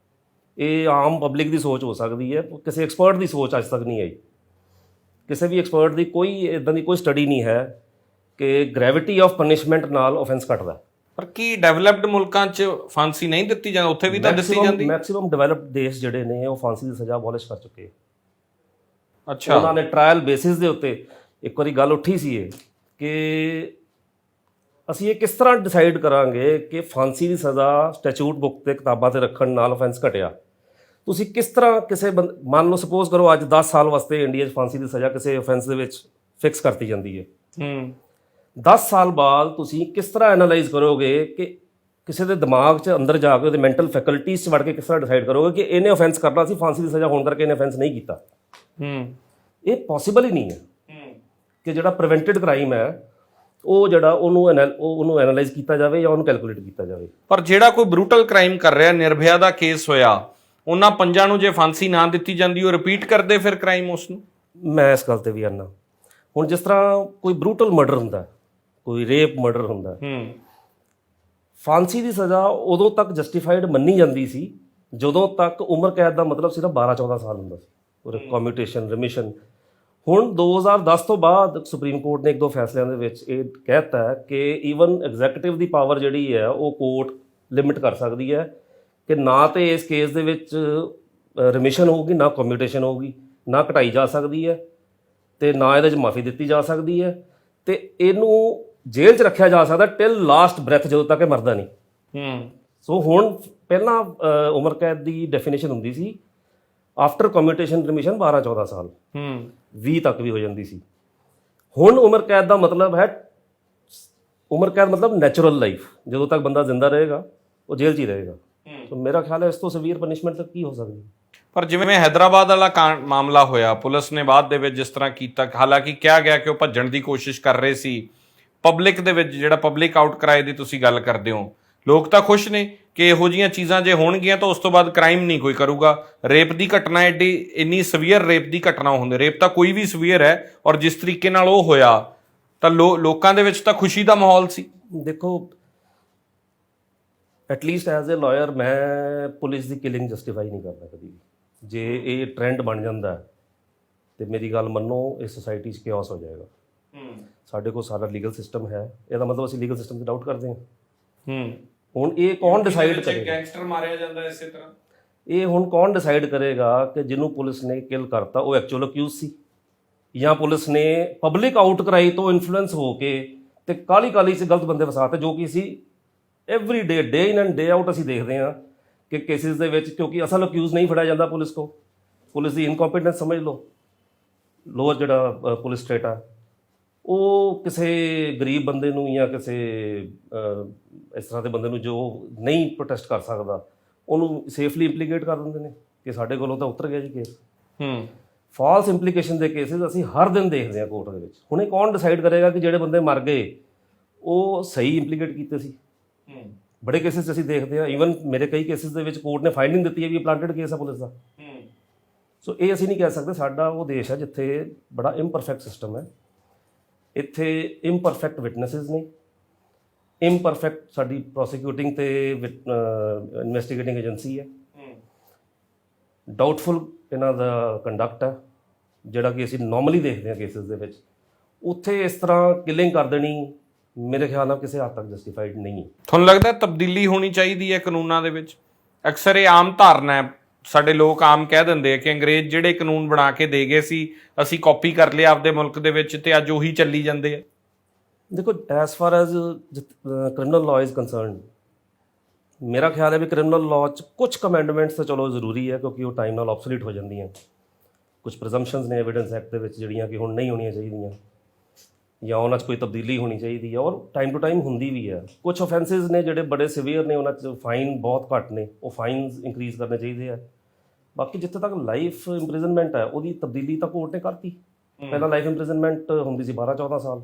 ਇਹ ਆਮ ਪਬਲਿਕ ਦੀ ਸੋਚ ਹੋ ਸਕਦੀ ਹੈ, ਕਿਸੇ ਐਕਸਪਰਟ ਦੀ ਸੋਚ ਅੱਜ ਤੱਕ ਨਹੀਂ ਆਈ। ਕਿਸੇ ਵੀ ਐਕਸਪਰਟ ਦੀ ਕੋਈ ਇਦਾਂ ਦੀ ਕੋਈ ਸਟੱਡੀ ਨਹੀਂ ਹੈ ਕਿ ਗ੍ਰੈਵਿਟੀ ਆਫ ਪਨਿਸ਼ਮੈਂਟ ਨਾਲ ਆਫੈਂਸ ਘਟਦਾ। ਪਰ ਕੀ ਡਿਵੈਲਪਡ ਮੁਲਕਾਂ 'ਚ ਫਾਂਸੀ ਨਹੀਂ ਦਿੱਤੀ ਜਾਂਦੀ? ਉੱਥੇ ਵੀ ਤਾਂ ਦਿੱਤੀ ਜਾਂਦੀ। ਮੈਕਸਿਮਮ ਡਿਵੈਲਪਡ ਦੇਸ਼ ਜਿਹੜੇ ਨੇ ਉਹ ਫਾਂਸੀ ਦੀ ਸਜ਼ਾ ਅਬੋਲਿਸ਼ ਕਰ ਚੁੱਕੇ। ਅੱਛਾ, ਉਹਨਾਂ ਨੇ ਟ੍ਰਾਇਲ ਬੇਸਿਸ ਦੇ ਉੱਤੇ ਇੱਕ ਵਾਰੀ ਗੱਲ ਉੱਠੀ ਸੀ ਇਹ ਕਿ ਅਸੀਂ ਇਹ ਕਿਸ ਤਰ੍ਹਾਂ ਡਿਸਾਈਡ ਕਰਾਂਗੇ ਕਿ ਫਾਂਸੀ ਦੀ ਸਜ਼ਾ ਸਟੈਚੂਟ ਬੁੱਕ ਤੇ ਕਿਤਾਬਾਂ ਤੇ ਰੱਖਣ ਨਾਲ ਆਫੈਂਸ ਘਟਿਆ। ਤੁਸੀਂ ਕਿਸ ਤਰ੍ਹਾਂ ਕਿਸੇ ਮੰਨ ਲਓ ਸਪੋਜ਼ ਕਰੋ ਅੱਜ 10 ਸਾਲ ਵਾਸਤੇ ਇੰਡੀਆ 'ਚ ਫਾਂਸੀ ਦੀ ਸਜ਼ਾ ਕਿਸੇ ਆਫੈਂਸ ਦੇ ਵਿੱਚ ਫਿਕਸ ਕਰਤੀ ਜਾਂਦੀ ਹੈ। 10 ਸਾਲ ਬਾਅਦ ਤੁਸੀਂ ਕਿਸ ਤਰ੍ਹਾਂ ਐਨਾਲਾਈਜ਼ ਕਰੋਗੇ ਕਿ ਕਿਸੇ ਦੇ ਦਿਮਾਗ 'ਚ ਅੰਦਰ ਜਾ ਕੇ ਉਹਦੇ ਮੈਂਟਲ ਫੈਕਲਟੀਜ਼ 'ਚ ਵੜ ਕੇ ਕਿਸ ਤਰ੍ਹਾਂ ਡਿਸਾਈਡ ਕਰੋਗੇ ਕਿ ਇਹਨੇ ਆਫੈਂਸ ਕਰਨਾ ਸੀ, ਫਾਂਸੀ ਦੀ ਸਜ਼ਾ ਹੋਣ ਕਰਕੇ ਇਹਨੇ ਆਫੈਂਸ ਨਹੀਂ ਕੀਤਾ। ਇਹ ਪੋਸੀਬਲ ਹੀ ਨਹੀਂ ਹੈ ਕਿ ਜਿਹੜਾ ਪ੍ਰੀਵੈਂਟਡ ਕ੍ਰਾਈਮ ਹੈ ਉਹ ਜਿਹੜਾ ਉਹਨੂੰ ਐਨਾਲਾਈਜ਼ ਕੀਤਾ ਜਾਵੇ ਜਾਂ ਉਹਨੂੰ ਕੈਲਕੂਲੇਟ ਕੀਤਾ ਜਾਵੇ। ਪਰ ਜਿਹੜਾ ਕੋਈ ਬਰੂਟਲ ਕ੍ਰਾਈਮ ਕਰ ਰਿਹਾ, ਨਿਰਭਇਆ ਦਾ ਕੇਸ ਹੋਇਆ, ਉਹਨਾਂ ਪੰਜਾਂ ਨੂੰ ਜੇ ਫਾਂਸੀ ਨਾ ਦਿੱਤੀ ਜਾਂਦੀ ਉਹ ਰਿਪੀਟ ਕਰਦੇ ਫਿਰ ਕ੍ਰਾਈਮ ਉਸ ਨੂੰ। ਮੈਂ ਇਸ ਗੱਲ ਤੇ ਵੀ ਆਨਾ, ਹੁਣ ਜਿਸ ਤਰ੍ਹਾਂ ਕੋਈ ਬਰੂਟਲ ਮਰਡਰ ਹੁੰਦਾ, ਕੋਈ ਰੇਪ ਮਰਡਰ ਹੁੰਦਾ, ਫਾਂਸੀ ਦੀ ਸਜ਼ਾ ਉਦੋਂ ਤੱਕ ਜਸਟੀਫਾਈਡ ਮੰਨੀ ਜਾਂਦੀ ਸੀ ਜਦੋਂ ਤੱਕ ਉਮਰ ਕੈਦ ਦਾ ਮਤਲਬ ਸਿਰਫ 12-14 ਸਾਲ ਹੁੰਦਾ ਸੀ, ਔਰ ਕਮਿਊਟੇਸ਼ਨ ਰਿਮਿਸ਼ਨ। ਹੁਣ 2010 ਤੋਂ ਬਾਅਦ ਸੁਪਰੀਮ ਕੋਰਟ ਨੇ 1-2 ਫੈਸਲਿਆਂ ਦੇ ਵਿੱਚ ਇਹ ਕਹਿਤਾ ਹੈ ਕਿ ਈਵਨ ਐਗਜ਼ੈਕਟਿਵ ਦੀ ਪਾਵਰ ਜਿਹੜੀ ਹੈ ਉਹ ਕੋਰਟ ਲਿਮਿਟ ਕਰ ਸਕਦੀ ਹੈ ਕਿ ਨਾ ਤੇ ਇਸ ਕੇਸ ਦੇ ਵਿੱਚ ਰਿਮਿਸ਼ਨ ਹੋਊਗੀ, ਨਾ ਕਮਿਊਟੇਸ਼ਨ ਹੋਊਗੀ, ਨਾ ਘਟਾਈ ਜਾ ਸਕਦੀ ਹੈ ਤੇ ਨਾ ਇਹਦੇ 'ਚ ਮਾਫੀ ਦਿੱਤੀ ਜਾ ਸਕਦੀ ਹੈ, ਤੇ ਇਹਨੂੰ ਜੇਲ੍ਹ 'ਚ ਰੱਖਿਆ ਜਾ ਸਕਦਾ ਟਿਲ ਲਾਸਟ ਬ੍ਰੈਥ, ਜਦੋਂ ਤੱਕ ਇਹ ਮਰਦਾ ਨਹੀਂ। ਸੋ ਹੁਣ ਪਹਿਲਾਂ ਉਮਰ ਕੈਦ ਦੀ ਡੈਫੀਨੇਸ਼ਨ ਹੁੰਦੀ ਸੀ ਆਫਟਰ ਕਮਿਊਟੇਸ਼ਨ ਰਿਮਿਸ਼ਨ 12-14 ਸਾਲ, 20 ਤੱਕ ਵੀ ਹੋ ਜਾਂਦੀ ਸੀ। ਹੁਣ ਉਮਰ ਕੈਦ ਦਾ ਮਤਲਬ ਹੈ, ਉਮਰ ਕੈਦ ਮਤਲਬ ਨੈਚੁਰਲ ਲਾਈਫ, ਜਦੋਂ ਤੱਕ ਬੰਦਾ ਜ਼ਿੰਦਾ ਰਹੇਗਾ ਉਹ ਜੇਲ੍ਹ 'ਚ ਹੀ ਰਹੇਗਾ। ਸੋ ਮੇਰਾ ਖਿਆਲ ਹੈ ਇਸ ਤੋਂ ਸਵੀਅਰ ਪਨਿਸ਼ਮੈਂਟ ਤੱਕ ਕੀ ਹੋ ਸਕਦੀ। ਪਰ ਜਿਵੇਂ ਹੈਦਰਾਬਾਦ ਵਾਲਾ ਮਾਮਲਾ ਹੋਇਆ, ਪੁਲਿਸ ਨੇ ਬਾਅਦ ਦੇ ਵਿੱਚ ਜਿਸ ਤਰ੍ਹਾਂ ਕੀਤਾ, ਹਾਲਾਂਕਿ ਕਿਹਾ ਗਿਆ ਕਿ ਉਹ ਭੱਜਣ ਦੀ ਕੋਸ਼ਿਸ਼ ਕਰ ਰਹੇ ਸੀ, ਪਬਲਿਕ ਦੇ ਵਿੱਚ ਜਿਹੜਾ ਪਬਲਿਕ ਆਊਟਕ੍ਰਾਈ ਦੀ ਤੁਸੀਂ ਗੱਲ ਕਰਦੇ ਹੋ, ਲੋਕ ਤਾਂ ਖੁਸ਼ ਨੇ ਕਿ ਇਹੋ ਜਿਹੀਆਂ ਚੀਜ਼ਾਂ ਜੇ ਹੋਣਗੀਆਂ ਤਾਂ ਉਸ ਤੋਂ ਬਾਅਦ ਕ੍ਰਾਈਮ ਨਹੀਂ ਕੋਈ ਕਰੂਗਾ। ਰੇਪ ਦੀ ਘਟਨਾ ਇੰਨੀ ਸਵੀਅਰ ਰੇਪ ਦੀ ਘਟਨਾ ਹੁੰਦੀ, ਰੇਪ ਤਾਂ ਕੋਈ ਵੀ ਸਵੀਅਰ ਹੈ, ਔਰ ਜਿਸ ਤਰੀਕੇ ਨਾਲ ਉਹ ਹੋਇਆ ਤਾਂ ਲੋਕਾਂ ਦੇ ਵਿੱਚ ਤਾਂ ਖੁਸ਼ੀ ਦਾ ਮਾਹੌਲ ਸੀ। ਦੇਖੋ, ਐਟਲੀਸਟ ਐਜ਼ ਅ ਲਾਇਰ ਮੈਂ ਪੁਲਿਸ ਦੀ ਕਿਲਿੰਗ ਜਸਟੀਫਾਈ ਨਹੀਂ ਕਰਦਾ ਕਦੀ ਵੀ। ਜੇ ਇਹ ਟ੍ਰੈਂਡ ਬਣ ਜਾਂਦਾ ਤੇ ਮੇਰੀ ਗੱਲ ਮੰਨੋ, ਇਸ ਸੋਸਾਇਟੀ 'ਚ ਕਿਓਸ ਹੋ ਜਾਏਗਾ। ਸਾਡੇ ਕੋਲ ਸਾਰਾ ਲੀਗਲ ਸਿਸਟਮ ਹੈ, ਇਹਦਾ ਮਤਲਬ ਅਸੀਂ ਲੀਗਲ ਸਿਸਟਮ 'ਤੇ ਡਾਊਟ ਕਰਦੇ ਹਾਂ। ਹੁਣ ਇਹ ਕੌਣ ਡਿਸਾਈਡ ਕਰੇਗਾ? ਗੈਂਗਸਟਰ ਮਾਰਿਆ ਜਾਂਦਾ ਇਸੇ ਤਰ੍ਹਾਂ। ਇਹ ਹੁਣ ਕੌਣ ਡਿਸਾਈਡ ਕਰੇਗਾ ਕਿ ਜਿਹਨੂੰ ਪੁਲਿਸ ਨੇ ਕਿਲ ਕਰਤਾ ਉਹ ਐਕਚੁਅਲ ਅਕਿਊਜ਼ ਸੀ, ਜਾਂ ਪੁਲਿਸ ਨੇ ਪਬਲਿਕ ਆਊਟਕ੍ਰਾਈ ਤੋਂ ਇਨਫਲੂਐਂਸ ਹੋ ਕੇ ਤੇ ਕਾਲੀ 'ਚ ਗਲਤ ਬੰਦੇ ਫਸਾਤੇ, ਜੋ ਕਿ ਅਸੀਂ every day in and day out ਅਸੀਂ ਦੇਖਦੇ ਹਾਂ ਕਿ ਕੇਸਿਸ ਦੇ ਵਿੱਚ, ਕਿਉਂਕਿ ਅਸਲ ਅਕਿਊਜ਼ ਨਹੀਂ ਫੜਿਆ ਜਾਂਦਾ ਪੁਲਿਸ ਕੋ, ਪੁਲਿਸ ਦੀ ਇਨਕੰਪੀਟੈਂਸ ਸਮਝ ਲਓ, ਲੋਅਰ ਜਿਹੜਾ ਪੁਲਿਸ ਸਟੇਟ ਆ ਉਹ ਕਿਸੇ ਗਰੀਬ ਬੰਦੇ ਨੂੰ ਜਾਂ ਕਿਸੇ ਇਸ ਤਰ੍ਹਾਂ ਦੇ ਬੰਦੇ ਨੂੰ ਜੋ ਨਹੀਂ ਪ੍ਰੋਟੈਸਟ ਕਰ ਸਕਦਾ ਉਹਨੂੰ ਸੇਫਲੀ ਇੰਪਲੀਕੇਟ ਕਰ ਦਿੰਦੇ ਨੇ ਕਿ ਸਾਡੇ ਕੋਲੋਂ ਤਾਂ ਉਤਰ ਗਿਆ ਜੀ ਕੇਸ। ਫਾਲਸ ਇੰਪਲੀਕੇਸ਼ਨ ਦੇ ਕੇਸਿਸ ਅਸੀਂ ਹਰ ਦਿਨ ਦੇਖਦੇ ਹਾਂ ਕੋਰਟ ਦੇ ਵਿੱਚ। ਹੁਣ ਇਹ ਕੌਣ ਡਿਸਾਈਡ ਕਰੇਗਾ ਕਿ ਜਿਹੜੇ ਬੰਦੇ ਮਰ ਗਏ ਉਹ ਸਹੀ ਇੰਪਲੀਕੇਟ ਕੀਤੇ ਸੀ? ਬੜੇ ਕੇਸਿਸ ਅਸੀਂ ਦੇਖਦੇ ਹਾਂ, ਈਵਨ ਮੇਰੇ ਕਈ ਕੇਸਿਸ ਦੇ ਵਿੱਚ ਕੋਰਟ ਨੇ ਫਾਈਂਡਿੰਗ ਦਿੱਤੀ ਹੈ ਵੀ ਪਲਾਂਟਡ ਕੇਸ ਆ ਪੁਲਿਸ ਦਾ। ਸੋ ਇਹ ਅਸੀਂ ਨਹੀਂ ਕਹਿ ਸਕਦੇ। ਸਾਡਾ ਉਹ ਦੇਸ਼ ਹੈ ਜਿੱਥੇ ਬੜਾ ਇੰਪਰਫੈਕਟ ਸਿਸਟਮ ਹੈ, ਇੱਥੇ ਇੰਪਰਫੈਕਟ ਵਿਟਨੈਸਿਸ ਨੇ, ਇੰਪਰਫੈਕਟ ਸਾਡੀ ਪ੍ਰੋਸੀਕਿਊਟਿੰਗ ਤੇ ਇਨਵੈਸਟੀਗੇਟਿੰਗ ਏਜੰਸੀ ਹੈ, ਡਾਊਟਫੁਲ ਇਹਨਾਂ ਦਾ ਕੰਡਕਟ ਹੈ ਜਿਹੜਾ ਕਿ ਅਸੀਂ ਨਾਰਮਲੀ ਦੇਖਦੇ ਹਾਂ ਕੇਸਿਸ ਦੇ ਵਿੱਚ। ਉੱਥੇ ਇਸ ਤਰ੍ਹਾਂ ਕਿਲਿੰਗ ਕਰ ਦੇਣੀ ਮੇਰੇ ਖਿਆਲ ਨਾਲ ਕਿਸੇ ਹੱਦ ਤੱਕ ਜਸਟੀਫਾਈਡ ਨਹੀਂ ਹੈ। ਤੁਹਾਨੂੰ ਲੱਗਦਾ ਤਬਦੀਲੀ ਹੋਣੀ ਚਾਹੀਦੀ ਹੈ ਕਾਨੂੰਨਾਂ ਦੇ ਵਿੱਚ? ਅਕਸਰ ਇਹ ਆਮ ਧਾਰਨਾ ਹੈ, ਸਾਡੇ ਲੋਕ ਆਮ ਕਹਿ ਦਿੰਦੇ ਆ ਕਿ ਅੰਗਰੇਜ਼ ਜਿਹੜੇ ਕਾਨੂੰਨ ਬਣਾ ਕੇ ਦੇ ਗਏ ਸੀ ਅਸੀਂ ਕਾਪੀ ਕਰ ਲਿਆ ਆਪਦੇ ਮੁਲਕ ਦੇ ਵਿੱਚ ਤੇ ਅੱਜ ਉਹੀ ਚੱਲੀ ਜਾਂਦੇ ਆ। ਦੇਖੋ, as for as criminal law is concerned, ਮੇਰਾ ਖਿਆਲ ਹੈ ਵੀ ਕ੍ਰਿਮੀਨਲ ਲਾਅ 'ਚ ਕੁਝ ਅਮੈਂਡਮੈਂਟਸ ਤਾਂ ਚਲੋ ਜ਼ਰੂਰੀ ਹੈ, ਕਿਉਂਕਿ ਉਹ ਟਾਈਮ ਨਾਲ ਆਬਸੋਲੀਟ ਹੋ ਜਾਂਦੀਆਂ। ਕੁਝ ਪ੍ਰੈਜ਼ੰਪਸ਼ਨਸ ਨੇ ਐਵੀਡੈਂਸ ਐਕਟ ਦੇ ਵਿੱਚ ਜਿਹੜੀਆਂ ਕਿ ਹੁਣ ਨਹੀਂ ਹੋਣੀਆਂ ਚਾਹੀਦੀਆਂ, ਜਾਂ ਉਹਨਾਂ 'ਚ ਕੋਈ ਤਬਦੀਲੀ ਹੋਣੀ ਚਾਹੀਦੀ ਹੈ, ਔਰ ਟਾਈਮ ਟੂ ਟਾਈਮ ਹੁੰਦੀ ਵੀ ਹੈ। ਕੁਝ ਆਫੈਂਸਿਸ ਨੇ ਜਿਹੜੇ ਬੜੇ ਸਿਵੀਅਰ ਨੇ, ਉਹਨਾਂ 'ਚ ਫਾਈਨ ਬਹੁਤ ਘੱਟ ਨੇ, ਉਹ ਫਾਈਨਸ ਇੰਕਰੀਜ਼ ਕਰਨੇ ਚਾਹੀਦੇ ਆ। ਬਾਕੀ ਜਿੱਥੇ ਤੱਕ ਲਾਈਫ ਇੰਪ੍ਰਿਜ਼ਨਮੈਂਟ ਹੈ, ਉਹਦੀ ਤਬਦੀਲੀ ਤਾਂ ਕੋਰਟ ਨੇ ਕਰਤੀ। ਪਹਿਲਾਂ ਲਾਈਫ ਇੰਪ੍ਰਿਜ਼ਨਮੈਂਟ ਹੁੰਦੀ ਸੀ 12-14 ਸਾਲ,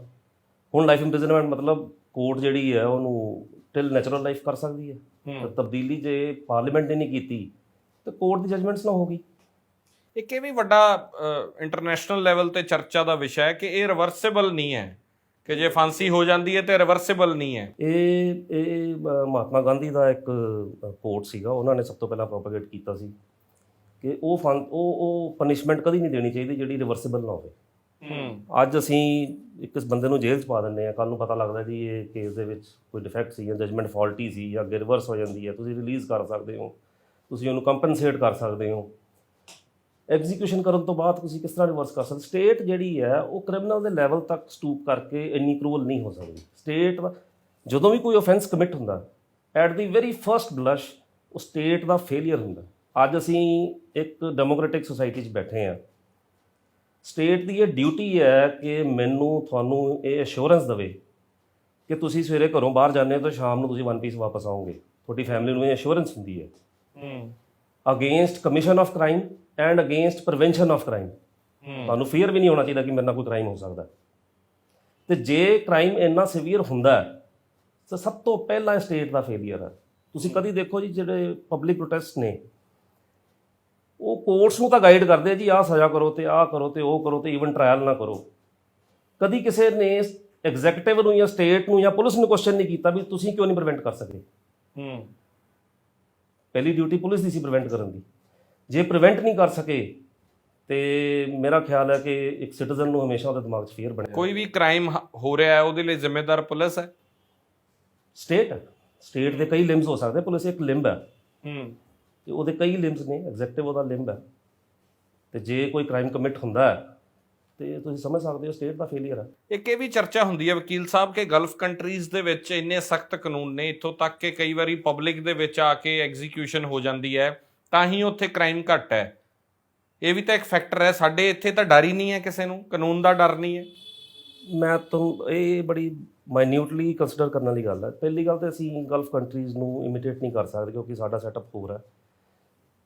ਹੁਣ ਲਾਈਫ ਇੰਪ੍ਰਿਜ਼ਨਮੈਂਟ ਮਤਲਬ ਕੋਰਟ ਜਿਹੜੀ ਹੈ ਉਹਨੂੰ ਟਿਲ ਨੈਚੁਰਲ ਲਾਈਫ ਕਰ ਸਕਦੀ ਹੈ। ਤਾਂ ਤਬਦੀਲੀ ਜੇ ਪਾਰਲੀਮੈਂਟ ਨੇ ਨਹੀਂ ਕੀਤੀ ਤਾਂ ਕੋਰਟ ਦੀ ਜਜਮੈਂਟਸ ਨਾਲ ਹੋਗੀ। ਇੱਕ ਇਹ ਵੀ ਵੱਡਾ ਇੰਟਰਨੈਸ਼ਨਲ ਲੈਵਲ ਤੇ ਚਰਚਾ ਦਾ ਵਿਸ਼ਾ ਹੈ ਕਿ ਇਹ ਰਿਵਰਸੇਬਲ ਨਹੀਂ ਹੈ, ਕਿ ਜੇ ਫਾਂਸੀ ਹੋ ਜਾਂਦੀ ਹੈ ਤੇ ਰਿਵਰਸੇਬਲ ਨਹੀਂ ਹੈ। ਇਹ ਮਹਾਤਮਾ ਗਾਂਧੀ ਦਾ ਇੱਕ ਕੋਟ ਸੀਗਾ, ਉਹਨਾਂ ਨੇ ਸਭ ਤੋਂ ਪਹਿਲਾਂ ਪ੍ਰੋਪਗੇਟ ਕੀਤਾ ਸੀ ਕਿ ਉਹ ਪਨਿਸ਼ਮੈਂਟ ਕਦੀ ਨਹੀਂ ਦੇਣੀ ਚਾਹੀਦੀ ਜਿਹੜੀ ਰਿਵਰਸੇਬਲ ਨਾ ਹੋਵੇ। ਅੱਜ ਅਸੀਂ ਇੱਕ ਬੰਦੇ ਨੂੰ ਜੇਲ੍ਹ 'ਚ ਪਾ ਦਿੰਦੇ ਹਾਂ, ਕੱਲ੍ਹ ਨੂੰ ਪਤਾ ਲੱਗਦਾ ਜੀ ਇਹ ਕੇਸ ਦੇ ਵਿੱਚ ਕੋਈ ਡਿਫੈਕਟ ਸੀ ਜਾਂ ਜਜਮੈਂਟ ਫਾਲਟੀ ਸੀ ਜਾਂ ਅੱਗੇ ਰਿਵਰਸ ਹੋ ਜਾਂਦੀ ਹੈ, ਤੁਸੀਂ ਰਿਲੀਜ਼ ਕਰ ਸਕਦੇ ਹੋ, ਤੁਸੀਂ ਉਹਨੂੰ ਕੰਪਨਸੇਟ ਕਰ ਸਕਦੇ ਹੋ। ਐਗਜ਼ੀਕਿਊਸ਼ਨ ਕਰਨ ਤੋਂ ਬਾਅਦ ਤੁਸੀਂ ਕਿਸ ਤਰ੍ਹਾਂ ਰਿਵਰਸ ਕਰ ਸਕਦੇ? ਸਟੇਟ ਜਿਹੜੀ ਹੈ ਉਹ ਕ੍ਰਿਮੀਨਲ ਦੇ ਲੈਵਲ ਤੱਕ ਸਟੂਪ ਕਰਕੇ ਇੰਨੀ ਕਰੂਅਲ ਨਹੀਂ ਹੋ ਸਕਦੀ। ਸਟੇਟ ਦਾ ਜਦੋਂ ਵੀ ਕੋਈ ਆਫੈਂਸ ਕਮਿਟ ਹੁੰਦਾ, at the very first blush ਉਹ ਸਟੇਟ ਦਾ ਫੇਲੀਅਰ ਹੁੰਦਾ। ਅੱਜ ਅਸੀਂ ਇੱਕ ਡੈਮੋਕ੍ਰੈਟਿਕ ਸੁਸਾਇਟੀ 'ਚ ਬੈਠੇ ਹਾਂ, ਸਟੇਟ ਦੀ ਇਹ ਡਿਊਟੀ ਹੈ ਕਿ ਤੁਹਾਨੂੰ ਇਹ ਅਸ਼ੋਰੈਂਸ ਦੇਵੇ ਕਿ ਤੁਸੀਂ ਸਵੇਰੇ ਘਰੋਂ ਬਾਹਰ ਜਾਂਦੇ ਹੋ ਤਾਂ ਸ਼ਾਮ ਨੂੰ ਤੁਸੀਂ ਵਨ ਪੀਸ ਵਾਪਸ ਆਓਗੇ। ਤੁਹਾਡੀ ਫੈਮਿਲੀ ਨੂੰ ਇਹ ਅਸ਼ੋਰੈਂਸ ਹੁੰਦੀ ਹੈ against commission of crime and against prevention of crime. ਤੁਹਾਨੂੰ ਫੀਅਰ ਵੀ ਨਹੀਂ ਹੋਣਾ ਚਾਹੀਦਾ ਕਿ ਮੇਰੇ ਨਾਲ ਕੋਈ ਕ੍ਰਾਈਮ ਹੋ ਸਕਦਾ। ਤੇ ਜੇ ਕ੍ਰਾਈਮ ਇੰਨਾ ਸਿਵੀਅਰ ਹੁੰਦਾ ਤਾਂ ਸਭ ਤੋਂ ਪਹਿਲਾਂ ਸਟੇਟ ਦਾ ਫੇਲੀਅਰ ਹੈ। ਤੁਸੀਂ ਕਦੀ ਦੇਖੋ ਜੀ, ਜਿਹੜੇ ਪਬਲਿਕ ਪ੍ਰੋਟੈਸਟ ਨੇ ਉਹ ਕੋਰਟਸ ਨੂੰ ਤਾਂ ਗਾਈਡ ਕਰਦੇ ਆ ਜੀ, ਆਹ ਸਜ਼ਾ ਕਰੋ ਤੇ ਆਹ ਕਰੋ ਤੇ ਉਹ ਕਰੋ ਤੇ ਈਵਨ ਟ੍ਰਾਇਲ ਨਾ ਕਰੋ। ਕਦੀ ਕਿਸੇ ਨੇ ਐਗਜ਼ੈਕਟਿਵ ਨੂੰ ਜਾਂ ਸਟੇਟ ਨੂੰ ਜਾਂ ਪੁਲਿਸ ਨੂੰ ਕੁਐਸਚਨ ਨਹੀਂ ਕੀਤਾ ਵੀ ਤੁਸੀਂ ਕਿਉਂ ਨਹੀਂ ਪ੍ਰੀਵੈਂਟ ਕਰ ਸਕੇ। ਪਹਿਲੀ ਡਿਊਟੀ ਪੁਲਿਸ ਦੀ ਸੀ ਪ੍ਰੀਵੈਂਟ ਕਰਨ ਦੀ। ਜੇ ਪ੍ਰੀਵੈਂਟ ਨਹੀਂ ਕਰ ਸਕੇ ਤੇ ਮੇਰਾ ਖਿਆਲ ਹੈ ਕਿ ਇੱਕ ਸਿਟੀਜ਼ਨ ਨੂੰ ਹਮੇਸ਼ਾ ਉਹਦੇ ਦਿਮਾਗ 'ਚ ਫੀਅਰ ਬਣਿਆ। ਕੋਈ ਵੀ ਕ੍ਰਾਈਮ ਹੋ ਰਿਹਾ ਹੈ ਉਹਦੇ ਲਈ ਜ਼ਿੰਮੇਦਾਰ ਪੁਲਿਸ ਹੈ, ਸਟੇਟ ਹੈ। ਸਟੇਟ ਦੇ ਕਈ ਲਿੰਬਸ ਹੋ ਸਕਦੇ, ਪੁਲਿਸ ਇੱਕ ਲਿੰਬ ਹੈ ਤੇ ਉਹਦੇ ਕਈ ਲਿੰਬਸ ਨੇ, ਐਗਜ਼ੈਕਟਿਵ ਉਹਦਾ ਲਿੰਬ ਹੈ। ਤੇ ਜੇ ਕੋਈ ਕ੍ਰਾਈਮ ਕਮਿਟ ਹੁੰਦਾ ਹੈ ਤੇ ਤੁਸੀਂ ਸਮਝ ਸਕਦੇ ਹੋ ਸਟੇਟ ਦਾ ਫੇਲੀਅਰ ਹੈ। ਇੱਕ ਇਹ ਵੀ ਚਰਚਾ ਹੁੰਦੀ ਹੈ ਵਕੀਲ ਸਾਹਿਬ ਕਿ ਗਲਫ ਕੰਟਰੀਜ਼ ਦੇ ਵਿੱਚ ਇੰਨੇ ਸਖਤ ਕਾਨੂੰਨ ਨੇ, ਇੱਥੋਂ ਤੱਕ ਕਿ ਕਈ ਵਾਰੀ ਪਬਲਿਕ ਦੇ ਵਿੱਚ ਆ ਕੇ ਐਗਜ਼ੀਕਿਊਸ਼ਨ ਹੋ ਜਾਂਦੀ ਹੈ ਤਾਂ ਹੀ ਉੱਥੇ ਕ੍ਰਾਈਮ ਘੱਟ ਹੈ। ਇਹ ਵੀ ਤਾਂ ਇੱਕ ਫੈਕਟਰ ਹੈ। ਸਾਡੇ ਇੱਥੇ ਤਾਂ ਡਰ ਹੀ ਨਹੀਂ ਹੈ, ਕਿਸੇ ਨੂੰ ਕਾਨੂੰਨ ਦਾ ਡਰ ਨਹੀਂ ਹੈ। ਮੈਂ ਤੁਹਾਨੂੰ ਇਹ ਬੜੀ ਮਾਈਨਿਊਟਲੀ ਕੰਸੀਡਰ ਕਰਨ ਵਾਲੀ ਗੱਲ ਹੈ। ਪਹਿਲੀ ਗੱਲ ਤਾਂ ਅਸੀਂ ਗਲਫ ਕੰਟਰੀਜ਼ ਨੂੰ ਇਮੀਟੇਟ ਨਹੀਂ ਕਰ ਸਕਦੇ ਕਿਉਂਕਿ ਸਾਡਾ ਸੈਟਅਪ ਹੋਰ ਹੈ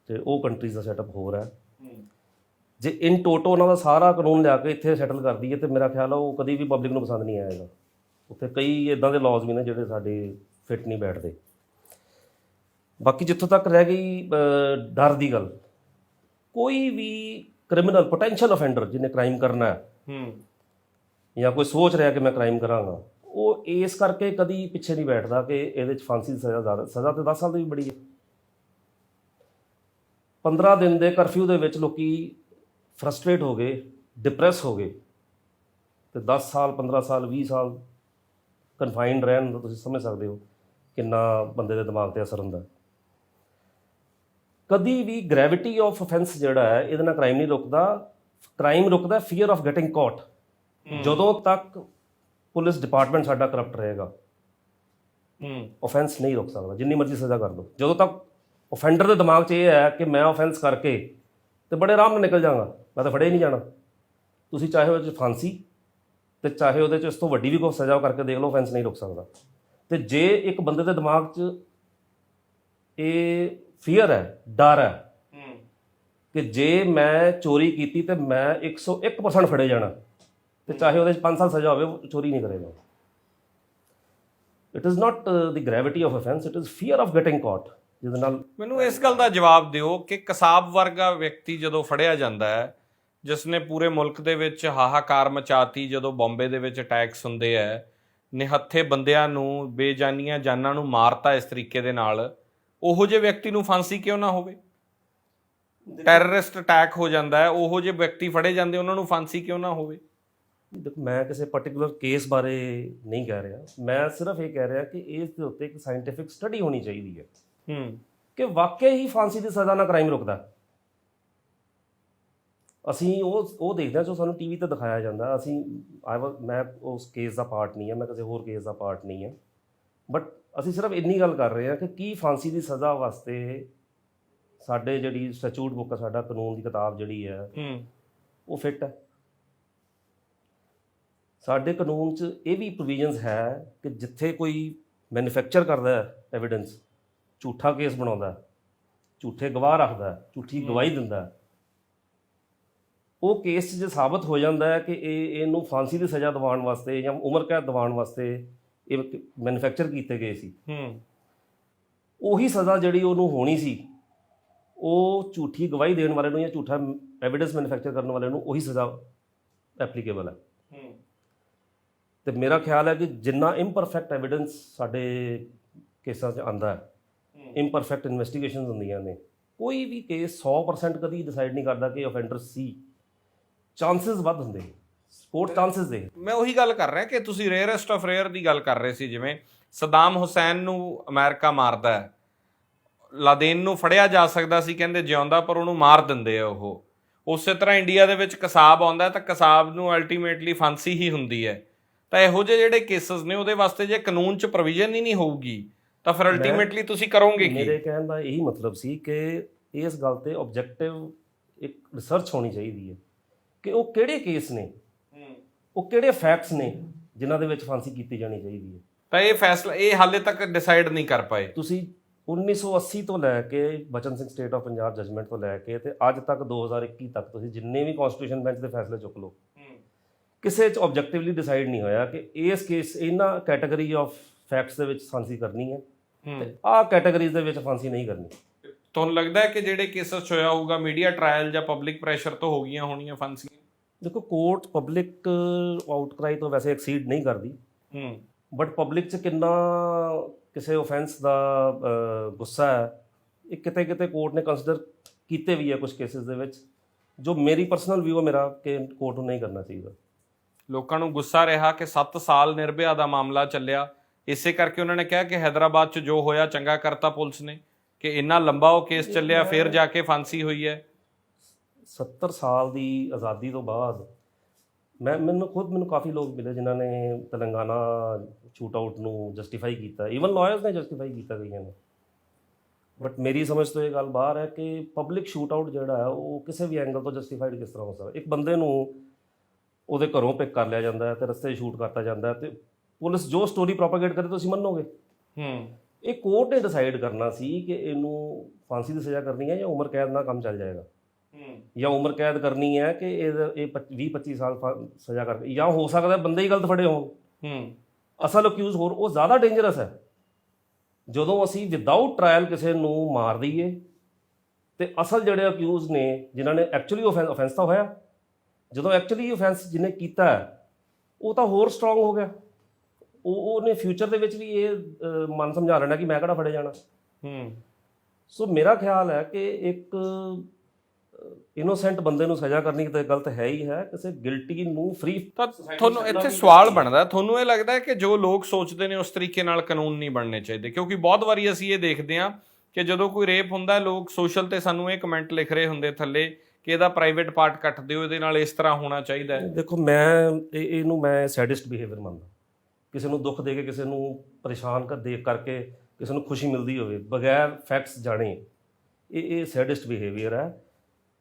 ਤੇ ਉਹ ਕੰਟਰੀਜ਼ ਦਾ ਸੈਟਅਪ ਹੋਰ ਹੈ। ਜੇ ਇਨ ਟੋਟੋ ਉਹਨਾਂ ਦਾ ਸਾਰਾ ਕਾਨੂੰਨ ਲਿਆ ਕੇ ਇੱਥੇ ਸੈਟਲ ਕਰ ਦਈਏ ਤੇ ਮੇਰਾ ਖਿਆਲ ਆ ਉਹ ਕਦੀ ਵੀ ਪਬਲਿਕ ਨੂੰ ਪਸੰਦ ਨਹੀਂ ਆਏਗਾ। ਉੱਥੇ ਕਈ ਇੱਦਾਂ ਦੇ ਲਾਜ਼ ਵੀ ਨੇ ਜਿਹੜੇ ਸਾਡੇ ਫਿੱਟ ਨਹੀਂ ਬੈਠਦੇ। ਬਾਕੀ ਜਿੱਥੋਂ ਤੱਕ ਰਹਿ ਗਈ ਡਰ ਦੀ ਗੱਲ, ਕੋਈ ਵੀ ਕ੍ਰਿਮੀਨਲ ਪੋਟੈਂਸ਼ੀਅਲ ਅਫੈਂਡਰ ਜਿਹਨੇ ਕ੍ਰਾਈਮ ਕਰਨਾ ਹੈ ਜਾਂ ਕੋਈ ਸੋਚ ਰਿਹਾ ਕਿ ਮੈਂ ਕ੍ਰਾਈਮ ਕਰਾਂਗਾ, ਉਹ ਇਸ ਕਰਕੇ ਕਦੀ ਪਿੱਛੇ ਨਹੀਂ ਬੈਠਦਾ ਕਿ ਇਹਦੇ 'ਚ ਫਾਂਸੀ ਦੀ ਸਜ਼ਾ ਜ਼ਿਆਦਾ। ਸਜ਼ਾ ਤਾਂ 10 ਸਾਲ ਦੀ ਵੀ ਬੜੀ ਹੈ। 15 ਦਿਨ ਦੇ ਕਰਫਿਊ ਦੇ ਵਿੱਚ ਲੋਕੀ ਫਰਸਟ੍ਰੇਟ ਹੋ ਗਏ, ਡਿਪਰੈਸ ਹੋ ਗਏ ਤੇ 10 ਸਾਲ 15 ਸਾਲ 20 ਸਾਲ ਕਨਫਾਈਨਡ ਰਹਿਣ ਦਾ ਤੁਸੀਂ ਸਮਝ ਸਕਦੇ ਹੋ ਕਿੰਨਾ ਬੰਦੇ ਦੇ ਦਿਮਾਗ 'ਤੇ ਅਸਰ ਹੁੰਦਾ। ਕਦੀ ਵੀ ਗ੍ਰੈਵਿਟੀ ਆਫ ਅਫੈਂਸ ਜਿਹੜਾ ਹੈ ਇਹਦੇ ਨਾਲ ਕ੍ਰਾਈਮ ਨਹੀਂ ਰੁਕਦਾ। ਕ੍ਰਾਈਮ ਰੁਕਦਾ ਫੀਅਰ ਆਫ ਗੈਟਿੰਗ ਕੌਟ। ਜਦੋਂ ਤੱਕ ਪੁਲਿਸ ਡਿਪਾਰਟਮੈਂਟ ਸਾਡਾ ਕਰਪਟ ਰਹੇਗਾ ਆਫੈਂਸ ਨਹੀਂ ਰੁਕ ਸਕਦਾ, ਜਿੰਨੀ ਮਰਜ਼ੀ ਸਜ਼ਾ ਕਰ ਲਓ। ਜਦੋਂ ਤੱਕ ਓਫੈਂਡਰ ਦੇ ਦਿਮਾਗ 'ਚ ਇਹ ਹੈ ਕਿ ਮੈਂ ਆਫੈਂਸ ਕਰਕੇ ਤੇ ਬੜੇ ਆਰਾਮ ਨਾਲ ਨਿਕਲ ਜਾਵਾਂਗਾ, ਮੈਂ ਤਾਂ ਫੜਿਆ ਹੀ ਨਹੀਂ ਜਾਣਾ, ਤੁਸੀਂ ਚਾਹੇ ਉਹਦੇ 'ਚ ਫਾਂਸੀ ਤੇ ਚਾਹੇ ਉਹਦੇ 'ਚ ਇਸ ਤੋਂ ਵੱਡੀ ਵੀ ਕੋਈ ਸਜ਼ਾ ਕਰਕੇ ਦੇਖ ਲਓ, ਆਫੈਂਸ ਨਹੀਂ ਰੁਕ ਸਕਦਾ। ਤੇ ਜੇ ਇੱਕ ਬੰਦੇ ਦੇ ਦਿਮਾਗ 'ਚ ਇਹ ਫੀਅਰ ਹੈ, ਡਰ ਹੈ ਕਿ ਜੇ ਮੈਂ ਚੋਰੀ ਕੀਤੀ ਤੇ ਮੈਂ 101% ਫੜੇ ਜਾਣਾ, ਤੇ ਚਾਹੇ ਉਹਦੇ 'ਚ 5 ਸਾਲ ਸਜ਼ਾ ਹੋਵੇ ਉਹ ਚੋਰੀ ਨਹੀਂ ਕਰੇਗਾ। It is not the gravity of offence, it is fear of getting caught. ਜਿਹਦੇ ਨਾਲ ਮੈਨੂੰ ਇਸ ਗੱਲ ਦਾ ਜਵਾਬ ਦਿਓ ਕਿ ਕਸਾਬ ਵਰਗਾ ਵਿਅਕਤੀ ਜਦੋਂ ਫੜਿਆ ਜਾਂਦਾ ਹੈ, ਜਿਸ ਨੇ ਪੂਰੇ ਮੁਲਕ ਦੇ ਵਿੱਚ ਹਾਹਾਕਾਰ ਮਚਾਤੀ ਜਦੋਂ ਬੰਬੇ ਦੇ ਵਿੱਚ ਅਟੈਕਸ ਹੁੰਦੇ ਹੈ, ਨਿਹੱਥੇ ਬੰਦਿਆਂ ਨੂੰ, ਬੇਜਾਨੀਆਂ ਜਾਨਾਂ ਨੂੰ ਮਾਰਤਾ ਇਸ ਤਰੀਕੇ ਦੇ ਨਾਲ, ਉਹੋ ਜਿਹੇ ਵਿਅਕਤੀ ਨੂੰ ਫਾਂਸੀ ਕਿਉਂ ਨਾ ਹੋਵੇ? ਟੈਰਰਿਸਟ ਅਟੈਕ ਹੋ ਜਾਂਦਾ ਹੈ, ਉਹੋ ਜਿਹੇ ਵਿਅਕਤੀ ਫੜੇ ਜਾਂਦੇ, ਉਹਨਾਂ ਨੂੰ ਫਾਂਸੀ ਕਿਉਂ ਨਾ ਹੋਵੇ? ਦੇਖੋ, ਮੈਂ ਕਿਸੇ ਪਾਰਟਿਕੂਲਰ ਕੇਸ ਬਾਰੇ ਨਹੀਂ ਕਹਿ ਰਿਹਾ, ਮੈਂ ਸਿਰਫ ਇਹ ਕਹਿ ਰਿਹਾ ਕਿ ਇਸ ਦੇ ਉੱਤੇ ਇੱਕ ਸਾਇੰਟੀਫਿਕ ਸਟੱਡੀ ਹੋਣੀ ਚਾਹੀਦੀ ਹੈ ਕਿ ਵਾਕਿਆ ਹੀ ਫਾਂਸੀ ਦੀ ਸਜ਼ਾ ਨਾਲ ਕ੍ਰਾਈਮ ਰੁਕਦਾ। ਅਸੀਂ ਉਹ ਦੇਖਦੇ ਹਾਂ ਜੋ ਸਾਨੂੰ ਟੀਵੀ ਤੇ ਦਿਖਾਇਆ ਜਾਂਦਾ। ਮੈਂ ਉਸ ਕੇਸ ਦਾ ਪਾਰਟ ਨਹੀਂ ਹਾਂ, ਮੈਂ ਕਿਸੇ ਹੋਰ ਕੇਸ ਦਾ ਪਾਰਟ ਨਹੀਂ ਹਾਂ, ਬਟ ਅਸੀਂ ਸਿਰਫ ਇੰਨੀ ਗੱਲ ਕਰ ਰਹੇ ਹਾਂ ਕਿ ਕੀ ਫਾਂਸੀ ਦੀ ਸਜ਼ਾ ਵਾਸਤੇ ਸਾਡੇ ਜਿਹੜੀ ਸਟੈਚੂਟ ਬੁੱਕ ਹੈ, ਸਾਡਾ ਕਾਨੂੰਨ ਦੀ ਕਿਤਾਬ ਜਿਹੜੀ ਹੈ ਉਹ ਫਿੱਟ ਹੈ। ਸਾਡੇ ਕਾਨੂੰਨ 'ਚ ਇਹ ਵੀ ਪ੍ਰੋਵੀਜ਼ਨਸ ਹੈ ਕਿ ਜਿੱਥੇ ਕੋਈ ਮੈਨੂਫੈਕਚਰ ਕਰਦਾ ਹੈ ਐਵੀਡੈਂਸ, ਝੂਠਾ ਕੇਸ ਬਣਾਉਂਦਾ, ਝੂਠੇ ਗਵਾਹ ਰੱਖਦਾ, ਝੂਠੀ ਗਵਾਹੀ ਦਿੰਦਾ, ਉਹ ਕੇਸ 'ਚ ਜੇ ਸਾਬਤ ਹੋ ਜਾਂਦਾ ਹੈ ਕਿ ਇਹਨੂੰ ਫਾਂਸੀ ਦੀ ਸਜ਼ਾ ਦਿਵਾਉਣ ਵਾਸਤੇ ਜਾਂ ਉਮਰ ਕੈਦ ਦਿਵਾਉਣ ਵਾਸਤੇ ਇਹ ਮੈਨੂਫੈਕਚਰ ਕੀਤੇ ਗਏ ਸੀ, ਉਹੀ ਸਜ਼ਾ ਜਿਹੜੀ ਉਹਨੂੰ ਹੋਣੀ ਸੀ, ਉਹ ਝੂਠੀ ਗਵਾਹੀ ਦੇਣ ਵਾਲੇ ਨੂੰ ਜਾਂ ਝੂਠਾ ਐਵੀਡੈਂਸ ਮੈਨੂਫੈਕਚਰ ਕਰਨ ਵਾਲੇ ਨੂੰ ਉਹੀ ਸਜ਼ਾ ਐਪਲੀਕੇਬਲ ਹੈ। ਤੇ ਮੇਰਾ ਖਿਆਲ ਹੈ ਕਿ ਜਿੰਨਾ ਇੰਪਰਫੈਕਟ ਐਵੀਡੈਂਸ ਸਾਡੇ ਕੇਸਾਂ 'ਚ ਆਉਂਦਾ ਹੈ, ਇੰਪਰਫੈਕਟ ਇਨਵੈਸਟੀਗੇਸ਼ਨਸ ਹੁੰਦੀਆਂ ਨੇ, ਕੋਈ ਵੀ ਕੇਸ 100% ਕਦੀ ਡਿਸਾਈਡ ਨਹੀਂ ਕਰਦਾ ਕਿ ਅਫੈਂਡਰ ਸੀ। ਚਾਂਸਸ ਵੱਧ ਹੁੰਦੇ ਨੇ, ਕੋਰਟ ਚਾਂਸਸ ਦੇ। ਮੈਂ ਉਹੀ ਗੱਲ ਕਰ ਰਿਹਾ ਕਿ ਤੁਸੀਂ ਰੇਅਰੈਸਟ ਆਫ ਰੇਅਰ ਦੀ ਗੱਲ ਕਰ ਰਹੇ ਸੀ, ਜਿਵੇਂ ਸਦਾਮ ਹੁਸੈਨ ਨੂੰ ਅਮਰੀਕਾ ਮਾਰਦਾ ਹੈ, ਲਾਦੇਨ ਨੂੰ ਫੜਿਆ ਜਾ ਸਕਦਾ ਸੀ ਕਹਿੰਦੇ ਜਿਉਂਦਾ, ਪਰ ਉਹਨੂੰ ਮਾਰ ਦਿੰਦੇ ਆ ਉਹ। ਉਸੇ ਤਰ੍ਹਾਂ ਇੰਡੀਆ ਦੇ ਵਿੱਚ ਕਸਾਬ ਆਉਂਦਾ ਤਾਂ ਕਸਾਬ ਨੂੰ ਅਲਟੀਮੇਟਲੀ ਫਾਂਸੀ ਹੀ ਹੁੰਦੀ ਹੈ। ਤਾਂ ਇਹੋ ਜਿਹੇ ਜਿਹੜੇ ਕੇਸਸ ਨੇ ਉਹਦੇ ਵਾਸਤੇ ਜੇ ਕਾਨੂੰਨ 'ਚ ਪ੍ਰੋਵੀਜ਼ਨ ਹੀ ਨਹੀਂ ਹੋਊਗੀ ਤਾਂ ਫਿਰ ਅਲਟੀਮੇਟਲੀ ਤੁਸੀਂ ਕਰੋਗੇ ਕੀ? ਮੇਰੇ ਕਹਿਣ ਦਾ ਇਹੀ ਮਤਲਬ ਸੀ ਕਿ ਇਸ ਗੱਲ ਤੇ ਆਬਜੈਕਟਿਵ ਇੱਕ ਰਿਸਰਚ ਹੋਣੀ ਚਾਹੀਦੀ ਹੈ ਕਿ ਉਹ ਕਿਹੜੇ ਕੇਸ ਨੇ, ਉਹ ਕਿਹੜੇ ਫੈਕਟਸ ਨੇ ਜਿਨ੍ਹਾਂ ਦੇ ਵਿੱਚ ਫਾਂਸੀ ਕੀਤੀ ਜਾਣੀ ਚਾਹੀਦੀ ਹੈ। ਤਾਂ ਇਹ ਫੈਸਲਾ ਇਹ ਹਾਲੇ ਤੱਕ ਡਿਸਾਈਡ ਨਹੀਂ ਕਰ ਪਾਏ। ਤੁਸੀਂ 1980 ਤੋਂ ਲੈ ਕੇ Bachan Singh state of Punjab judgement ਤੋਂ ਲੈ ਕੇ ਤੇ ਅੱਜ ਤੱਕ 2021 ਤੱਕ ਤੁਸੀਂ ਜਿੰਨੇ ਵੀ ਕਨਸਟੀਟਿਊਸ਼ਨ ਬੈਂਚ ਦੇ ਫੈਸਲੇ ਚੁੱਕ ਲਓ, ਕਿਸੇ 'ਚ ਆਬਜੈਕਟਿਵਲੀ ਡਿਸਾਈਡ ਨਹੀਂ ਹੋਇਆ ਕਿ ਇਸ ਕੇਸ ਇਹਨਾਂ ਕੈਟਾਗਰੀ ਆਫ ਫੈਕਟਸ ਦੇ ਵਿੱਚ ਫਾਂਸੀ ਕਰਨੀ ਹੈ ਤੇ ਆਹ ਕੈਟਾਗਰੀਜ਼ ਦੇ ਵਿੱਚ ਫਾਂਸੀ ਨਹੀਂ ਕਰਨੀ। ਤੁਹਾਨੂੰ ਲੱਗਦਾ ਹੈ ਕਿ ਜਿਹੜੇ ਕੇਸਸ ਹੋਇਆ ਹੋਊਗਾ ਮੀਡੀਆ ਟ੍ਰਾਇਲ ਜਾਂ ਪਬਲਿਕ ਪ੍ਰੈਸ਼ਰ ਤੋਂ ਹੋ ਗਈਆਂ ਹੋਣੀਆਂ ਫਾਂਸੀਆਂ? ਦੇਖੋ, ਕੋਰਟ ਪਬਲਿਕ ਆਊਟਕ੍ਰਾਈ ਤੋਂ ਵੈਸੇ ਐਕਸੀਡ ਨਹੀਂ ਕਰਦੀ, ਬਟ ਪਬਲਿਕ 'ਚ ਕਿੰਨਾ ਕਿਸੇ ਓਫੈਂਸ ਦਾ ਗੁੱਸਾ ਹੈ, ਇਹ ਕਿਤੇ ਕਿਤੇ ਕੋਰਟ ਨੇ ਕੰਸੀਡਰ ਕੀਤੇ ਵੀ ਹੈ ਕੁਝ ਕੇਸਿਸ ਦੇ ਵਿੱਚ, ਜੋ ਮੇਰੀ ਪਰਸਨਲ ਵਿਊ ਹੈ ਮੇਰਾ ਕਿ ਕੋਰਟ ਨੂੰ ਨਹੀਂ ਕਰਨਾ ਚਾਹੀਦਾ। ਲੋਕਾਂ ਨੂੰ ਗੁੱਸਾ ਰਿਹਾ ਕਿ 7 ਸਾਲ ਨਿਰਭਇਆ ਦਾ ਮਾਮਲਾ ਚੱਲਿਆ, ਇਸੇ ਕਰਕੇ ਉਹਨਾਂ ਨੇ ਕਿਹਾ ਕਿ ਹੈਦਰਾਬਾਦ 'ਚ ਜੋ ਹੋਇਆ ਚੰਗਾ ਕਰਤਾ ਪੁਲਿਸ ਨੇ ਕਿ ਇੰਨਾ ਲੰਬਾ ਉਹ ਕੇਸ ਚੱਲਿਆ, ਫਿਰ ਜਾ ਕੇ ਫਾਂਸੀ ਹੋਈ ਹੈ। 70 ਸਾਲ ਦੀ ਆਜ਼ਾਦੀ ਤੋਂ ਬਾਅਦ ਮੈਨੂੰ ਕਾਫੀ ਲੋਕ ਮਿਲੇ ਜਿਨ੍ਹਾਂ ਨੇ ਤੇਲੰਗਾਨਾ ਸ਼ੂਟ ਆਊਟ ਨੂੰ ਜਸਟੀਫਾਈ ਕੀਤਾ, ਈਵਨ ਲਾਇਰਸ ਨੇ ਜਸਟੀਫਾਈ ਕੀਤਾ ਗਈਆਂ ਨੇ, ਬਟ ਮੇਰੀ ਸਮਝ ਤੋਂ ਇਹ ਗੱਲ ਬਾਹਰ ਹੈ ਕਿ ਪਬਲਿਕ ਸ਼ੂਟ ਆਊਟ ਜਿਹੜਾ ਹੈ ਉਹ ਕਿਸੇ ਵੀ ਐਂਗਲ ਤੋਂ ਜਸਟੀਫਾਈਡ ਕਿਸ ਤਰ੍ਹਾਂ ਹੋ ਸਕਦਾ। ਇੱਕ ਬੰਦੇ ਨੂੰ ਉਹਦੇ ਘਰੋਂ ਪਿਕ ਕਰ ਲਿਆ ਜਾਂਦਾ ਹੈ ਤੇ ਰਸਤੇ 'ਚ ਸ਼ੂਟ ਕਰਤਾ ਜਾਂਦਾ ਹੈ ਤੇ ਪੁਲਿਸ ਜੋ ਸਟੋਰੀ ਪ੍ਰੋਪਾਗੇਟ ਕਰੇ ਤੁਸੀਂ ਮੰਨੋਗੇ? ਇਹ ਕੋਰਟ ਨੇ ਡਿਸਾਈਡ ਕਰਨਾ ਸੀ ਕਿ ਇਹਨੂੰ ਫਾਂਸੀ ਦੀ ਸਜ਼ਾ ਕਰਨੀ ਹੈ ਜਾਂ ਉਮਰ ਕੈਦ ਨਾਲ ਕੰਮ ਚੱਲ ਜਾਏਗਾ, ਜਾਂ ਉਮਰ ਕੈਦ ਕਰਨੀ ਹੈ ਕਿ ਇਹ 20-25 ਸਾਲ ਸਜ਼ਾ ਕਰਕੇ, ਜਾਂ ਹੋ ਸਕਦਾ ਬੰਦੇ ਹੀ ਗਲਤ ਫੜੇ ਹੋਣ, ਅਸਲ ਅਕਿਊਜ਼ ਹੋਰ, ਉਹ ਜ਼ਿਆਦਾ ਡੇਂਜਰਸ ਹੈ। ਜਦੋਂ ਅਸੀਂ ਵਿਦਆਊਟ ਟਰਾਇਲ ਕਿਸੇ ਨੂੰ ਮਾਰ ਦਈਏ ਤੇ ਅਸਲ ਜਿਹੜੇ ਅਕਿਊਜ਼ ਨੇ ਜਿਨ੍ਹਾਂ ਨੇ ਐਕਚੁਅਲੀ offense ਤਾਂ ਹੋਇਆ, ਜਦੋਂ ਐਕਚੁਅਲੀ offense ਜਿਹਨੇ ਕੀਤਾ ਉਹ ਤਾਂ ਹੋਰ ਸਟਰੋਂਗ ਹੋ ਗਿਆ, ਉਹਨੇ ਫਿਊਚਰ ਦੇ ਵਿੱਚ ਵੀ ਇਹ ਮਨ ਸਮਝਾ ਲੈਣਾ ਕਿ ਮੈਂ ਕਿਹੜਾ ਫੜੇ ਜਾਣਾ। ਸੋ ਮੇਰਾ ਖਿਆਲ ਹੈ ਕਿ ਇੱਕ ਇਨੋਸੈਂਟ ਬੰਦੇ ਨੂੰ ਸਜ਼ਾ ਕਰਨੀ ਤਾਂ ਗਲਤ ਹੈ ਹੀ ਹੈ, ਕਿਸੇ ਗਿਲਟੀ ਨੂੰ ਫ੍ਰੀ। ਤਾਂ ਤੁਹਾਨੂੰ ਇੱਥੇ ਸਵਾਲ ਬਣਦਾ, ਤੁਹਾਨੂੰ ਇਹ ਲੱਗਦਾ ਹੈ ਕਿ ਜੋ ਲੋਕ ਸੋਚਦੇ ਨੇ ਉਸ ਤਰੀਕੇ ਨਾਲ ਕਾਨੂੰਨ ਨਹੀਂ ਬਣਨੇ ਚਾਹੀਦੇ? ਕਿਉਂਕਿ ਬਹੁਤ ਵਾਰੀ ਅਸੀਂ ਇਹ ਦੇਖਦੇ ਹਾਂ ਕਿ ਜਦੋਂ ਕੋਈ ਰੇਪ ਹੁੰਦਾ, ਲੋਕ ਸੋਸ਼ਲ ਤੇ ਸਾਨੂੰ ਇਹ ਕਮੈਂਟ ਲਿਖ ਰਹੇ ਹੁੰਦੇ ਥੱਲੇ ਕਿ ਇਹਦਾ ਪ੍ਰਾਈਵੇਟ ਪਾਰਟ ਕੱਟ ਦਿਓ, ਇਹਦੇ ਨਾਲ ਇਸ ਤਰ੍ਹਾਂ ਹੋਣਾ ਚਾਹੀਦਾ ਹੈ। ਦੇਖੋ, ਇਹਨੂੰ ਮੈਂ ਸੈਡਿਸਟ ਬਿਹੇਵੀਅਰ ਮੰਨਦਾ। ਕਿਸੇ ਨੂੰ ਦੁੱਖ ਦੇ ਕੇ, ਕਿਸੇ ਨੂੰ ਪਰੇਸ਼ਾਨ ਦੇਖ ਕਰਕੇ ਕਿਸੇ ਨੂੰ ਖੁਸ਼ੀ ਮਿਲਦੀ ਹੋਵੇ ਬਗੈਰ ਫੈਕਟਸ ਜਾਣੇ, ਇਹ ਸੈਡਿਸਟ ਬਿਹੇਵੀਅਰ ਹੈ।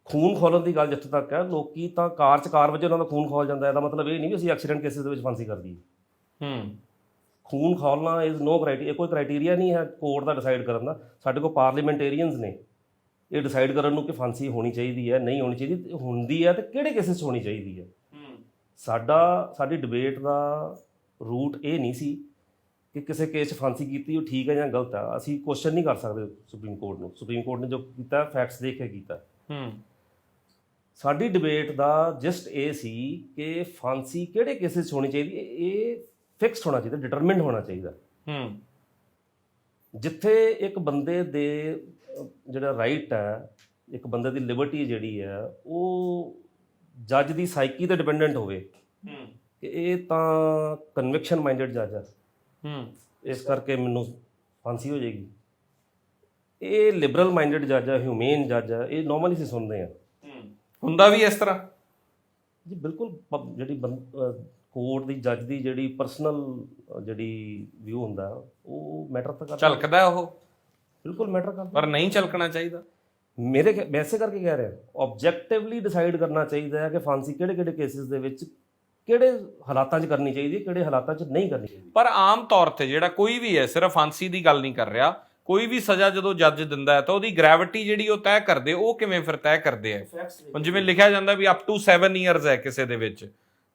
ਖੂਨ ਖੋਲਣ ਦੀ ਗੱਲ ਜਿੱਥੇ ਤੱਕ ਹੈ, ਲੋਕੀ ਤਾਂ ਕਾਰ ਵਜੇ ਉਹਨਾਂ ਦਾ ਖੂਨ ਖੋਲ ਜਾਂਦਾ, ਇਹਦਾ ਮਤਲਬ ਇਹ ਨਹੀਂ ਵੀ ਅਸੀਂ ਐਕਸੀਡੈਂਟ ਕੇਸਿਸ ਦੇ ਵਿੱਚ ਫਾਂਸੀ ਕਰ ਦਈਏ। ਖੂਨ ਖੋਲਣਾ ਇਜ਼ ਨੋ ਕ੍ਰਾਈਟੀਰੀਆ, ਕੋਈ ਕ੍ਰਾਈਟੀਰੀਆ ਨਹੀਂ ਹੈ ਕੋਰਟ ਦਾ ਡਿਸਾਈਡ ਕਰਨ ਦਾ। ਸਾਡੇ ਕੋਲ ਪਾਰਲੀਮੈਂਟੇਰੀਅਨਸ ਨੇ ਇਹ ਡਿਸਾਈਡ ਕਰਨ ਨੂੰ ਕਿ ਫਾਂਸੀ ਹੋਣੀ ਚਾਹੀਦੀ ਹੈ, ਨਹੀਂ ਹੋਣੀ ਚਾਹੀਦੀ, ਹੁੰਦੀ ਹੈ ਤੇ ਕਿਹੜੇ ਕੇਸਿਸ 'ਚ ਹੋਣੀ ਚਾਹੀਦੀ ਹੈ। ਸਾਡੀ ਡਿਬੇਟ ਦਾ ਰੂਟ ਇਹ ਨਹੀਂ ਸੀ ਕਿ ਕਿਸੇ ਕੇਸ 'ਚ ਫਾਂਸੀ ਕੀਤੀ ਉਹ ਠੀਕ ਹੈ ਜਾਂ ਗਲਤ ਹੈ। ਅਸੀਂ ਕੁਐਸਚਨ ਨਹੀਂ ਕਰ ਸਕਦੇ ਸੁਪਰੀਮ ਕੋਰਟ ਨੂੰ। ਸੁਪਰੀਮ ਕੋਰਟ ਨੇ ਜੋ ਕੀਤਾ ਫੈਕਟਸ ਦੇਖ ਕੇ ਕੀਤਾ। ਸਾਡੀ ਡਿਬੇਟ ਦਾ ਜਸਟ ਇਹ ਸੀ ਕਿ ਫਾਂਸੀ ਕਿਹੜੇ ਕੇਸਿਸ 'ਚ ਹੋਣੀ ਚਾਹੀਦੀ, ਇਹ ਫਿਕਸਡ ਹੋਣਾ ਚਾਹੀਦਾ, ਡਿਟਰਮਿਨਡ ਹੋਣਾ ਚਾਹੀਦਾ। ਜਿੱਥੇ ਇੱਕ ਬੰਦੇ ਦੇ ਜਿਹੜਾ ਰਾਈਟ ਹੈ, ਇੱਕ ਬੰਦੇ ਦੀ ਲਿਬਰਟੀ ਜਿਹੜੀ ਹੈ, ਉਹ ਜੱਜ ਦੀ ਸਾਈਕੀ ਤੇ ਡਿਪੈਂਡੈਂਟ ਹੋਵੇ ਕਿ ਇਹ ਤਾਂ ਕਨਵਿਕਸ਼ਨ ਮਾਈਂਡਡ ਜੱਜ ਹੈ, ਇਸ ਕਰਕੇ ਮੈਨੂੰ ਫਾਂਸੀ ਹੋ ਜਾਏਗੀ। ਇਹ ਲਿਬਰਲ ਮਾਈਂਡਡ ਜੱਜ ਹੈ, ਹਿਊਮੇਨ ਜੱਜ ਹੈ, ਇਹ ਨੋਰਮਲੀ ਅਸੀਂ ਸੁਣਦੇ ਹਾਂ। ਹੁੰਦਾ ਵੀ ਇਸ ਤਰ੍ਹਾਂ ਜੀ ਬਿਲਕੁਲ। ਜਿਹੜੀ ਕੋਰਟ ਦੀ ਜੱਜ ਦੀ ਜਿਹੜੀ ਪਰਸਨਲ ਜਿਹੜੀ ਵਿਊ ਹੁੰਦਾ ਉਹ ਮੈਟਰ ਤਾਂ ਕਰਦਾ, ਝਲਕਦਾ ਉਹ, ਬਿਲਕੁਲ ਮੈਟਰ ਕਰਦਾ। ਪਰ ਨਹੀਂ ਝਲਕਣਾ ਚਾਹੀਦਾ। ਵੈਸੇ ਕਰਕੇ ਕਹਿ ਰਿਹਾ, ਆਬਜੈਕਟਿਵਲੀ ਡਿਸਾਈਡ ਕਰਨਾ ਚਾਹੀਦਾ ਹੈ ਕਿ ਫਾਂਸੀ ਕਿਹੜੇ ਕਿਹੜੇ ਕੇਸਿਸ ਦੇ ਵਿੱਚ ਕਿਹੜੇ ਹਾਲਾਤਾਂ 'ਚ ਕਰਨੀ ਚਾਹੀਦੀ ਹੈ, ਕਿਹੜੇ ਹਾਲਾਤਾਂ 'ਚ ਨਹੀਂ ਕਰਨੀ ਚਾਹੀਦੀ। ਪਰ ਆਮ ਤੌਰ ਤੇ ਜਿਹੜਾ ਕੋਈ ਵੀ ਹੈ, ਸਿਰਫ ਫਾਂਸੀ ਦੀ ਗੱਲ ਨਹੀਂ ਕਰ ਰਿਹਾ, ਕੋਈ ਵੀ ਸਜ਼ਾ ਜਦੋਂ ਜੱਜ ਦਿੰਦਾ ਹੈ ਤਾਂ ਉਹਦੀ ਗ੍ਰੈਵਿਟੀ ਜਿਹੜੀ ਉਹ ਤੈਅ ਕਰਦੇ, ਉਹ ਕਿਵੇਂ ਫਿਰ ਤੈਅ ਕਰਦੇ ਆ? ਹੁਣ ਜਿਵੇਂ ਲਿਖਿਆ ਜਾਂਦਾ ਵੀ ਅਪ ਟੂ 7 ਇਅਰਸ ਹੈ ਕਿਸੇ ਦੇ ਵਿੱਚ,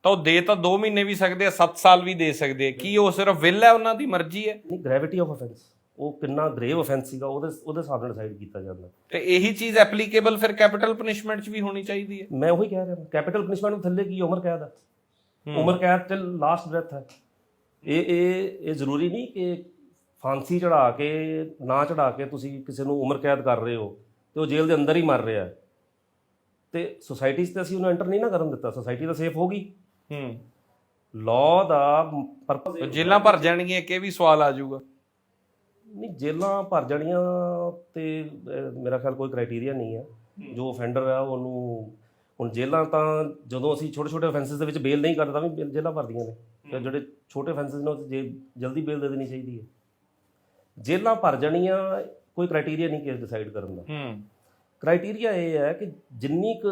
ਤਾਂ ਉਹ ਦੇ ਤਾਂ 2 ਮਹੀਨੇ ਵੀ ਸਕਦੇ ਆ, 7 ਸਾਲ ਵੀ ਦੇ ਸਕਦੇ ਆ। ਕੀ ਉਹ ਸਿਰਫ ਵਿਲ ਹੈ, ਉਹਨਾਂ ਦੀ ਮਰਜ਼ੀ ਹੈ? ਨਹੀਂ, ਗ੍ਰੈਵਿਟੀ ਆਫ ਅਫੈਂਸ, ਉਹ ਕਿੰਨਾ ਗ੍ਰੇਵ ਅਫੈਂਸ ਸੀਗਾ ਉਹਦੇ ਹਿਸਾਬ ਨਾਲ ਡਿਸਾਈਡ ਕੀਤਾ ਜਾਂਦਾ। ਤੇ ਇਹੀ ਚੀਜ਼ ਐਪਲੀਕੇਬਲ ਫਿਰ ਕੈਪੀਟਲ ਪਨਿਸ਼ਮੈਂਟ 'ਚ ਵੀ ਹੋਣੀ ਚਾਹੀਦੀ ਹੈ। ਮੈਂ ਉਹੀ ਕਹਿ ਰਿਹਾ, ਕੈਪੀਟਲ ਪਨਿਸ਼ਮੈਂਟ ਨੂੰ ਥੱਲੇ ਕੀ ਉਮਰ ਕੈਦ ਹੈ, ਉਮਰ ਕੈਦ ਟਿਲ ਲਾਸਟ ਬ੍ਰੈਥ ਹੈ। ਇਹ ਜ਼ਰੂਰੀ ਨਹੀਂ ਕਿ ਫਾਂਸੀ ਚੜਾ ਕੇ ਨਾ ਚੜਾ ਕੇ ਤੁਸੀਂ ਕਿਸੇ ਨੂੰ ਉਮਰ ਕੈਦ ਕਰ ਰਹੇ ਹੋ ਤੇ ਉਹ ਜੇਲ੍ਹ ਦੇ ਅੰਦਰ ਹੀ ਮਰ ਰਿਹਾ ਤੇ ਸੋਸਾਇਟੀ 'ਚ ਤੇ ਅਸੀਂ ਉਹਨੂੰ ਐਂਟਰ ਨਹੀਂ ਨਾ ਕਰਨ ਦਿੱਤਾ, ਸੋਸਾਇਟੀ ਤਾਂ ਸੇਫ ਹੋ ਗਈ। ਲਾਅ ਦਾ ਪਰਪਸ ਜੇਲਾਂ ਭਰ ਜਾਣਗੀਆਂ, ਕਿ ਵੀ ਸਵਾਲ ਆ ਜਾਊਗਾ। ਨਹੀਂ, ਜੇਲਾਂ ਭਰ ਜਾਣੀਆਂ ਤੇ ਮੇਰਾ ਖਿਆਲ ਕੋਈ ਕ੍ਰਾਈਟੇਰੀਆ ਨਹੀਂ ਹੈ। ਜੋ ਅਫੈਂਡਰ ਹੈ ਉਹਨੂੰ, ਹੁਣ ਜੇਲਾਂ ਤਾਂ ਜਦੋਂ ਅਸੀਂ ਛੋਟੇ ਛੋਟੇ ਅਫੈਂਸਿਸ ਦੇ ਵਿੱਚ ਬੇਲ ਨਹੀਂ ਕਰਦੇ ਤਾਂ ਵੀ ਜੇਲਾਂ ਭਰਦੀਆਂ ਨੇ, ਤੇ ਜਿਹੜੇ ਛੋਟੇ ਅਫੈਂਸਿਸ ਨੇ ਉਹ ਜਲਦੀ ਬੇਲ ਦੇ ਦੇਣੀ ਚਾਹੀਦੀ ਹੈ। ਜੇਲਾਂ ਭਰ ਜਾਣੀਆਂ ਕੋਈ ਕ੍ਰਾਈਟੇਰੀਆ ਨਹੀਂ ਕੇਸ ਡਿਸਾਈਡ ਕਰਨ ਦਾ। ਕ੍ਰਾਈਟੇਰੀਆ ਇਹ ਹੈ ਕਿ ਜਿੰਨੀ ਕੁ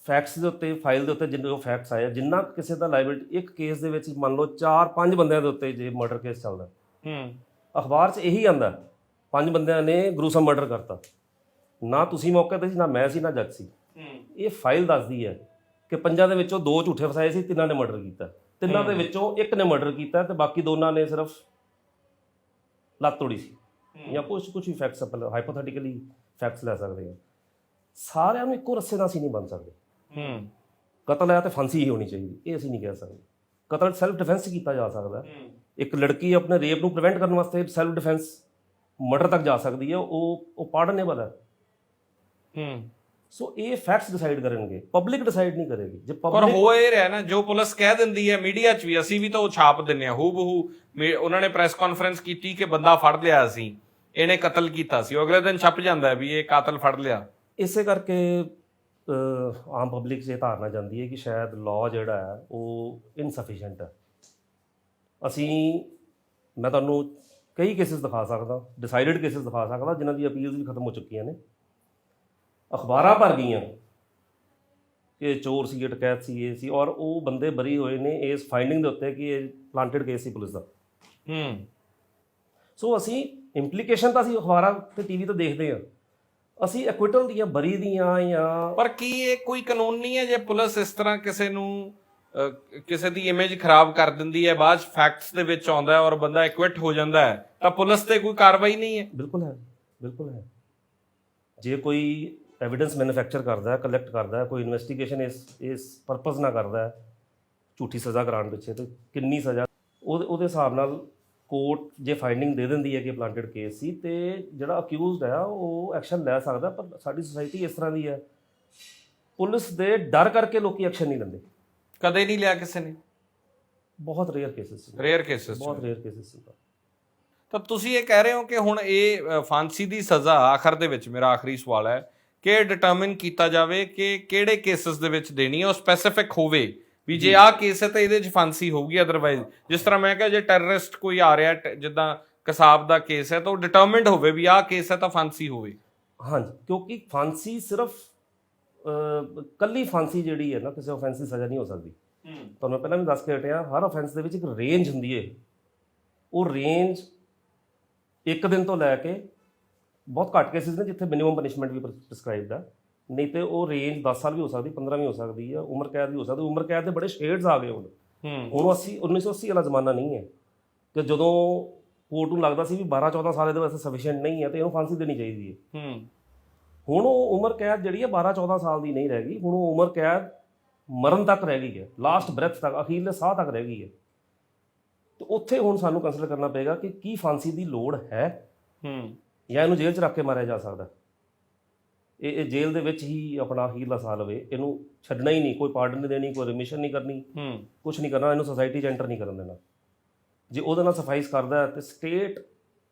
ਫੈਕਟਸ ਦੇ ਉੱਤੇ, ਫਾਈਲ ਦੇ ਉੱਤੇ ਜਿੰਨੇ ਉਹ ਫੈਕਟਸ ਆਏ, ਜਿੰਨਾ ਕਿਸੇ ਦਾ ਲਾਇਬਿਲਿਟੀ, ਇੱਕ ਕੇਸ ਦੇ ਵਿੱਚ ਮੰਨ ਲਓ 4-5 ਬੰਦਿਆਂ ਦੇ ਉੱਤੇ ਜੇ ਮਰਡਰ ਕੇਸ ਚੱਲਦਾ, ਅਖਬਾਰ 'ਚ ਇਹੀ ਆਉਂਦਾ 5 ਬੰਦਿਆਂ ਨੇ ਗਰੂਸਮ ਮਰਡਰ ਕਰਤਾ, ਨਾ ਤੁਸੀਂ ਮੌਕੇ ਤੇ ਸੀ, ਨਾ ਮੈਂ ਸੀ, ਨਾ ਜੱਜ ਸੀ। ਇਹ ਫਾਈਲ ਦੱਸਦੀ ਹੈ ਕਿ 5 ਦੇ ਵਿੱਚੋਂ 2 ਝੂਠੇ ਫਸਾਏ ਸੀ, 3 ਨੇ ਮਰਡਰ ਕੀਤਾ, 3 ਦੇ ਵਿੱਚੋਂ 1 ਨੇ ਮਰਡਰ ਕੀਤਾ ਤੇ ਬਾਕੀ 2 ਨੇ ਸਿਰਫ ਲੱਤ ਤੋੜੀ ਸੀ, ਜਾਂ ਕੁਝ ਵੀ ਫੈਕਟਸ ਆਪਾਂ ਹਾਈਪੋਥੈਟਿਕਲੀ ਫੈਕਟਸ ਲੈ ਸਕਦੇ ਹਾਂ। ਸਾਰਿਆਂ ਨੂੰ ਇੱਕੋ ਰੱਸੇ ਨਾਲ ਅਸੀਂ ਨਹੀਂ ਬਣ ਸਕਦੇ। ਕਤਲ ਹੈ ਤੇ ਫਾਂਸੀ ਹੀ ਹੋਣੀ ਚਾਹੀਦੀ, ਇਹ ਅਸੀਂ ਨਹੀਂ ਕਹਿ ਸਕਦੇ। ਕਤਲ ਸੈਲਫ ਡਿਫੈਂਸ ਕੀਤਾ ਜਾ ਸਕਦਾ। ਇੱਕ ਲੜਕੀ ਆਪਣੇ ਰੇਪ ਨੂੰ ਪ੍ਰੀਵੈਂਟ ਕਰਨ ਵਾਸਤੇ ਸੈਲਫ ਡਿਫੈਂਸ ਮਰਡਰ ਤੱਕ ਜਾ ਸਕਦੀ ਹੈ, ਉਹ ਪਾਰਡਨੇਬਲ ਹੈ। ਸੋ ਇਹ ਫੈਕਟਸ ਡਿਸਾਈਡ ਕਰਨਗੇ, ਪਬਲਿਕ ਡਿਸਾਈਡ ਨਹੀਂ ਕਰੇਗੀ। ਜੇ ਪਰ ਹੋ ਇਹ ਰਿਹਾ ਨਾ, ਜੋ ਪੁਲਿਸ ਕਹਿ ਦਿੰਦੀ ਹੈ ਮੀਡੀਆ 'ਚ ਵੀ, ਅਸੀਂ ਵੀ ਤਾਂ ਉਹ ਛਾਪ ਦਿੰਦੇ ਹਾਂ ਹੂ ਬਹੂ। ਉਹਨਾਂ ਨੇ ਪ੍ਰੈਸ ਕਾਨਫਰੰਸ ਕੀਤੀ ਕਿ ਬੰਦਾ ਫੜ ਲਿਆ ਸੀ, ਇਹਨੇ ਕਤਲ ਕੀਤਾ ਸੀ, ਉਹ ਅਗਲੇ ਦਿਨ ਛਪ ਜਾਂਦਾ ਵੀ ਇਹ ਕਾਤਲ ਫੜ ਲਿਆ। ਇਸੇ ਕਰਕੇ ਆਮ ਪਬਲਿਕ 'ਚ ਇਹ ਧਾਰਨਾ ਜਾਂਦੀ ਹੈ ਕਿ ਸ਼ਾਇਦ ਲਾਅ ਜਿਹੜਾ ਹੈ ਉਹ ਇਨਸਫੀਸ਼ੀਐਂਟ ਹੈ। ਮੈਂ ਤੁਹਾਨੂੰ ਕਈ ਕੇਸਿਸ ਦਿਖਾ ਸਕਦਾ, ਡਿਸਾਈਡਡ ਕੇਸਿਸ ਦਿਖਾ ਸਕਦਾ ਜਿਨ੍ਹਾਂ ਦੀ ਅਪੀਲਸ ਵੀ ਖਤਮ ਹੋ ਚੁੱਕੀਆਂ ਨੇ। ਅਖਬਾਰਾਂ ਭਰ ਗਈਆਂ ਕਿ ਚੋਰ ਸੀ, ਡਕੈਤ ਸੀ, ਇਹ ਸੀ, ਔਰ ਉਹ ਬੰਦੇ ਬਰੀ ਹੋਏ ਨੇ ਇਸ ਫਾਈਂਡਿੰਗ ਦੇ ਉੱਤੇ ਕਿ ਇਹ ਪਲਾਂਟਡ ਕੇਸ ਸੀ ਪੁਲਿਸ ਦਾ। ਸੋ ਅਸੀਂ ਇੰਪਲੀਕੇਸ਼ਨ ਤਾਂ ਅਸੀਂ ਅਖਬਾਰਾਂ ਤੇ ਟੀਵੀ ਤੇ ਦੇਖਦੇ ਹਾਂ, ਅਸੀਂ ਐਕੁਇਟਲ ਦੀਆਂ, ਬਰੀ ਦੀਆਂ, ਜਾਂ ਪਰ ਕੀ ਇਹ ਕੋਈ ਕਾਨੂੰਨ ਨਹੀਂ ਹੈ ਜੇ ਪੁਲਿਸ ਇਸ ਤਰ੍ਹਾਂ ਕਿਸੇ ਨੂੰ ਕਿਸੇ ਦੀ ਇਮੇਜ ਖਰਾਬ ਕਰ ਦਿੰਦੀ ਹੈ, ਬਾਅਦ ਫੈਕਟਸ ਦੇ ਵਿੱਚ ਆਉਂਦਾ ਹੈ ਔਰ ਬੰਦਾ ਐਕੁਇਟ ਹੋ ਜਾਂਦਾ ਹੈ, ਤਾਂ ਪੁਲਿਸ ਤੇ ਕੋਈ ਕਾਰਵਾਈ ਨਹੀਂ ਹੈ? ਬਿਲਕੁਲ ਹੈ, ਬਿਲਕੁਲ ਹੈ। ਜੇ ਕੋਈ ਐਵੀਡੈਂਸ ਮੈਨੂਫੈਕਚਰ ਕਰਦਾ ਹੈ, ਕਲੈਕਟ ਕਰਦਾ ਹੈ, ਕੋਈ ਇਨਵੈਸਟੀਗੇਸ਼ਨ ਇਸ ਪਰਪਸ ਨਾਲ ਕਰਦਾ ਹੈ ਝੂਠੀ ਸਜ਼ਾ ਕਰਾਉਣ ਪਿੱਛੇ, ਤੇ ਕਿੰਨੀ ਸਜ਼ਾ ਉਹਦੇ ਹਿਸਾਬ ਨਾਲ ਕੋਰਟ ਜੇ ਫਾਈਂਡਿੰਗ ਦੇ ਦਿੰਦੀ ਹੈ ਕਿ ਪਲਾਂਟਡ ਕੇਸ ਸੀ, ਤੇ ਜਿਹੜਾ ਅਕਿਊਜ਼ਡ ਹੈ ਉਹ ਐਕਸ਼ਨ ਲੈ ਸਕਦਾ। ਪਰ ਸਾਡੀ ਸੁਸਾਇਟੀ ਇਸ ਤਰ੍ਹਾਂ ਦੀ ਹੈ, ਪੁਲਿਸ ਦੇ ਡਰ ਕਰਕੇ ਲੋਕੀ ਐਕਸ਼ਨ ਨਹੀਂ ਲੈਂਦੇ। ਕਦੇ ਨਹੀਂ ਲਿਆ ਕਿਸੇ ਨੇ? ਬਹੁਤ ਰੇਅਰ ਕੇਸਿਸ ਸੀ, ਰੇਅਰ ਕੇਸਿਸ, ਬਹੁਤ ਰੇਅਰ ਕੇਸਿਸ ਸੀ। ਤਾਂ ਤੁਸੀਂ ਇਹ ਕਹਿ ਰਹੇ ਹੋ ਕਿ ਹੁਣ ਇਹ ਫਾਂਸੀ ਦੀ ਸਜ਼ਾ, ਆਖਰ ਦੇ ਵਿੱਚ ਮੇਰਾ ਆਖਰੀ ਸਵਾਲ ਹੈ ਕਿ ਡਿਟਰਮਿਨ ਕੀਤਾ ਜਾਵੇ ਕਿ ਕਿਹੜੇ ਕੇਸਿਸ ਦੇ ਵਿੱਚ ਦੇਣੀ ਹੈ, ਉਹ ਸਪੈਸੀਫਿਕ ਹੋਵੇ ਵੀ ਜੇ ਆਹ ਕੇਸ ਹੈ ਤਾਂ ਇਹਦੇ 'ਚ ਫਾਂਸੀ ਹੋਊਗੀ, ਅਦਰਵਾਈਜ਼ ਜਿਸ ਤਰ੍ਹਾਂ ਮੈਂ ਕਿਹਾ ਜੇ ਟੈਰਰਿਸਟ ਕੋਈ ਆ ਰਿਹਾ, ਜਿੱਦਾਂ ਕਸਾਬ ਦਾ ਕੇਸ ਹੈ, ਤਾਂ ਉਹ ਡਿਟਰਮਿਨਡ ਹੋਵੇ ਵੀ ਆਹ ਕੇਸ ਹੈ ਤਾਂ ਫਾਂਸੀ ਹੋਵੇ। ਹਾਂਜੀ, ਕਿਉਂਕਿ ਫਾਂਸੀ ਸਿਰਫ ਕੱਲੀ ਫਾਂਸੀ ਜਿਹੜੀ ਹੈ ਨਾ, ਕਿਸੇ ਆਫੈਂਸ ਦੀ ਸਜ਼ਾ ਨਹੀਂ ਹੋ ਸਕਦੀ। ਤੁਹਾਨੂੰ ਮੈਂ ਪਹਿਲਾਂ ਵੀ ਦੱਸ ਕੇ ਹਟਿਆ, ਹਰ ਆਫੈਂਸ ਦੇ ਵਿੱਚ ਇੱਕ ਰੇਂਜ ਹੁੰਦੀ ਹੈ। ਉਹ ਰੇਂਜ 1 ਦਿਨ ਤੋਂ ਲੈ ਕੇ, ਬਹੁਤ ਘੱਟ ਕੇਸਿਸ ਨੇ ਜਿੱਥੇ ਮਿਨੀਮਮ ਪਨਿਸ਼ਮੈਂਟ ਵੀ ਪ੍ਰਿਸਕ੍ਰਾਈਬਡ ਹੈ, ਨਹੀਂ ਤੇ ਉਹ ਰੇਂਜ 10 ਸਾਲ ਵੀ ਹੋ ਸਕਦੀ, 15 ਵੀ ਹੋ ਸਕਦੀ ਹੈ, ਉਮਰ ਕੈਦ ਵੀ ਹੋ ਸਕਦੀ। ਉਮਰ ਕੈਦ ਦੇ ਬੜੇ ਸ਼ੇਡਸ ਆ ਗਏ ਹੁਣ। 1980 ਵਾਲਾ ਜ਼ਮਾਨਾ ਨਹੀਂ ਹੈ ਕਿ ਜਦੋਂ ਕੋਰਟ ਨੂੰ ਲੱਗਦਾ ਸੀ ਵੀ 12-14 ਸਾਲ ਇਹਦੇ ਵਾਸਤੇ ਸਫੀਸ਼ੀਐਂਟ ਨਹੀਂ ਹੈ ਤੇ ਇਹਨੂੰ ਫਾਂਸੀ ਦੇਣੀ ਚਾਹੀਦੀ ਹੈ। ਹੁਣ ਉਹ ਉਮਰ ਕੈਦ ਜਿਹੜੀ ਹੈ 12-14 ਸਾਲ ਦੀ ਨਹੀਂ ਰਹਿ ਗਈ, ਹੁਣ ਉਹ ਉਮਰ ਕੈਦ ਮਰਨ ਤੱਕ ਰਹਿ ਗਈ ਹੈ, ਲਾਸਟ ਬ੍ਰੈਥ ਤੱਕ, ਅਖੀਰਲੇ ਸਾਹ ਤੱਕ ਰਹਿ ਗਈ ਹੈ। ਤੇ ਉੱਥੇ ਹੁਣ ਸਾਨੂੰ ਕੰਸੀਡਰ ਕਰਨਾ ਪਏਗਾ ਕਿ ਕੀ ਫਾਂਸੀ ਦੀ ਲੋੜ ਹੈ ਜਾਂ ਇਹਨੂੰ ਜੇਲ੍ਹ 'ਚ ਰੱਖ ਕੇ ਮਾਰਿਆ ਜਾ ਸਕਦਾ। ਇਹ ਜੇਲ੍ਹ ਦੇ ਵਿੱਚ ਹੀ ਆਪਣਾ ਅਖੀਰਲਾ ਸਾਹ ਲਵੇ, ਇਹਨੂੰ ਛੱਡਣਾ ਹੀ ਨਹੀਂ, ਕੋਈ ਪਾਰਡਨ ਨਹੀਂ ਦੇਣੀ, ਕੋਈ ਰਿਮਿਸ਼ਨ ਨਹੀਂ ਕਰਨੀ, ਕੁਛ ਨਹੀਂ ਕਰਨਾ, ਇਹਨੂੰ ਸੋਸਾਇਟੀ 'ਚ ਐਂਟਰ ਨਹੀਂ ਕਰਨ ਦੇਣਾ। ਜੇ ਉਹਦੇ ਨਾਲ ਸਫਾਈਸ ਕਰਦਾ ਤੇ ਸਟੇਟ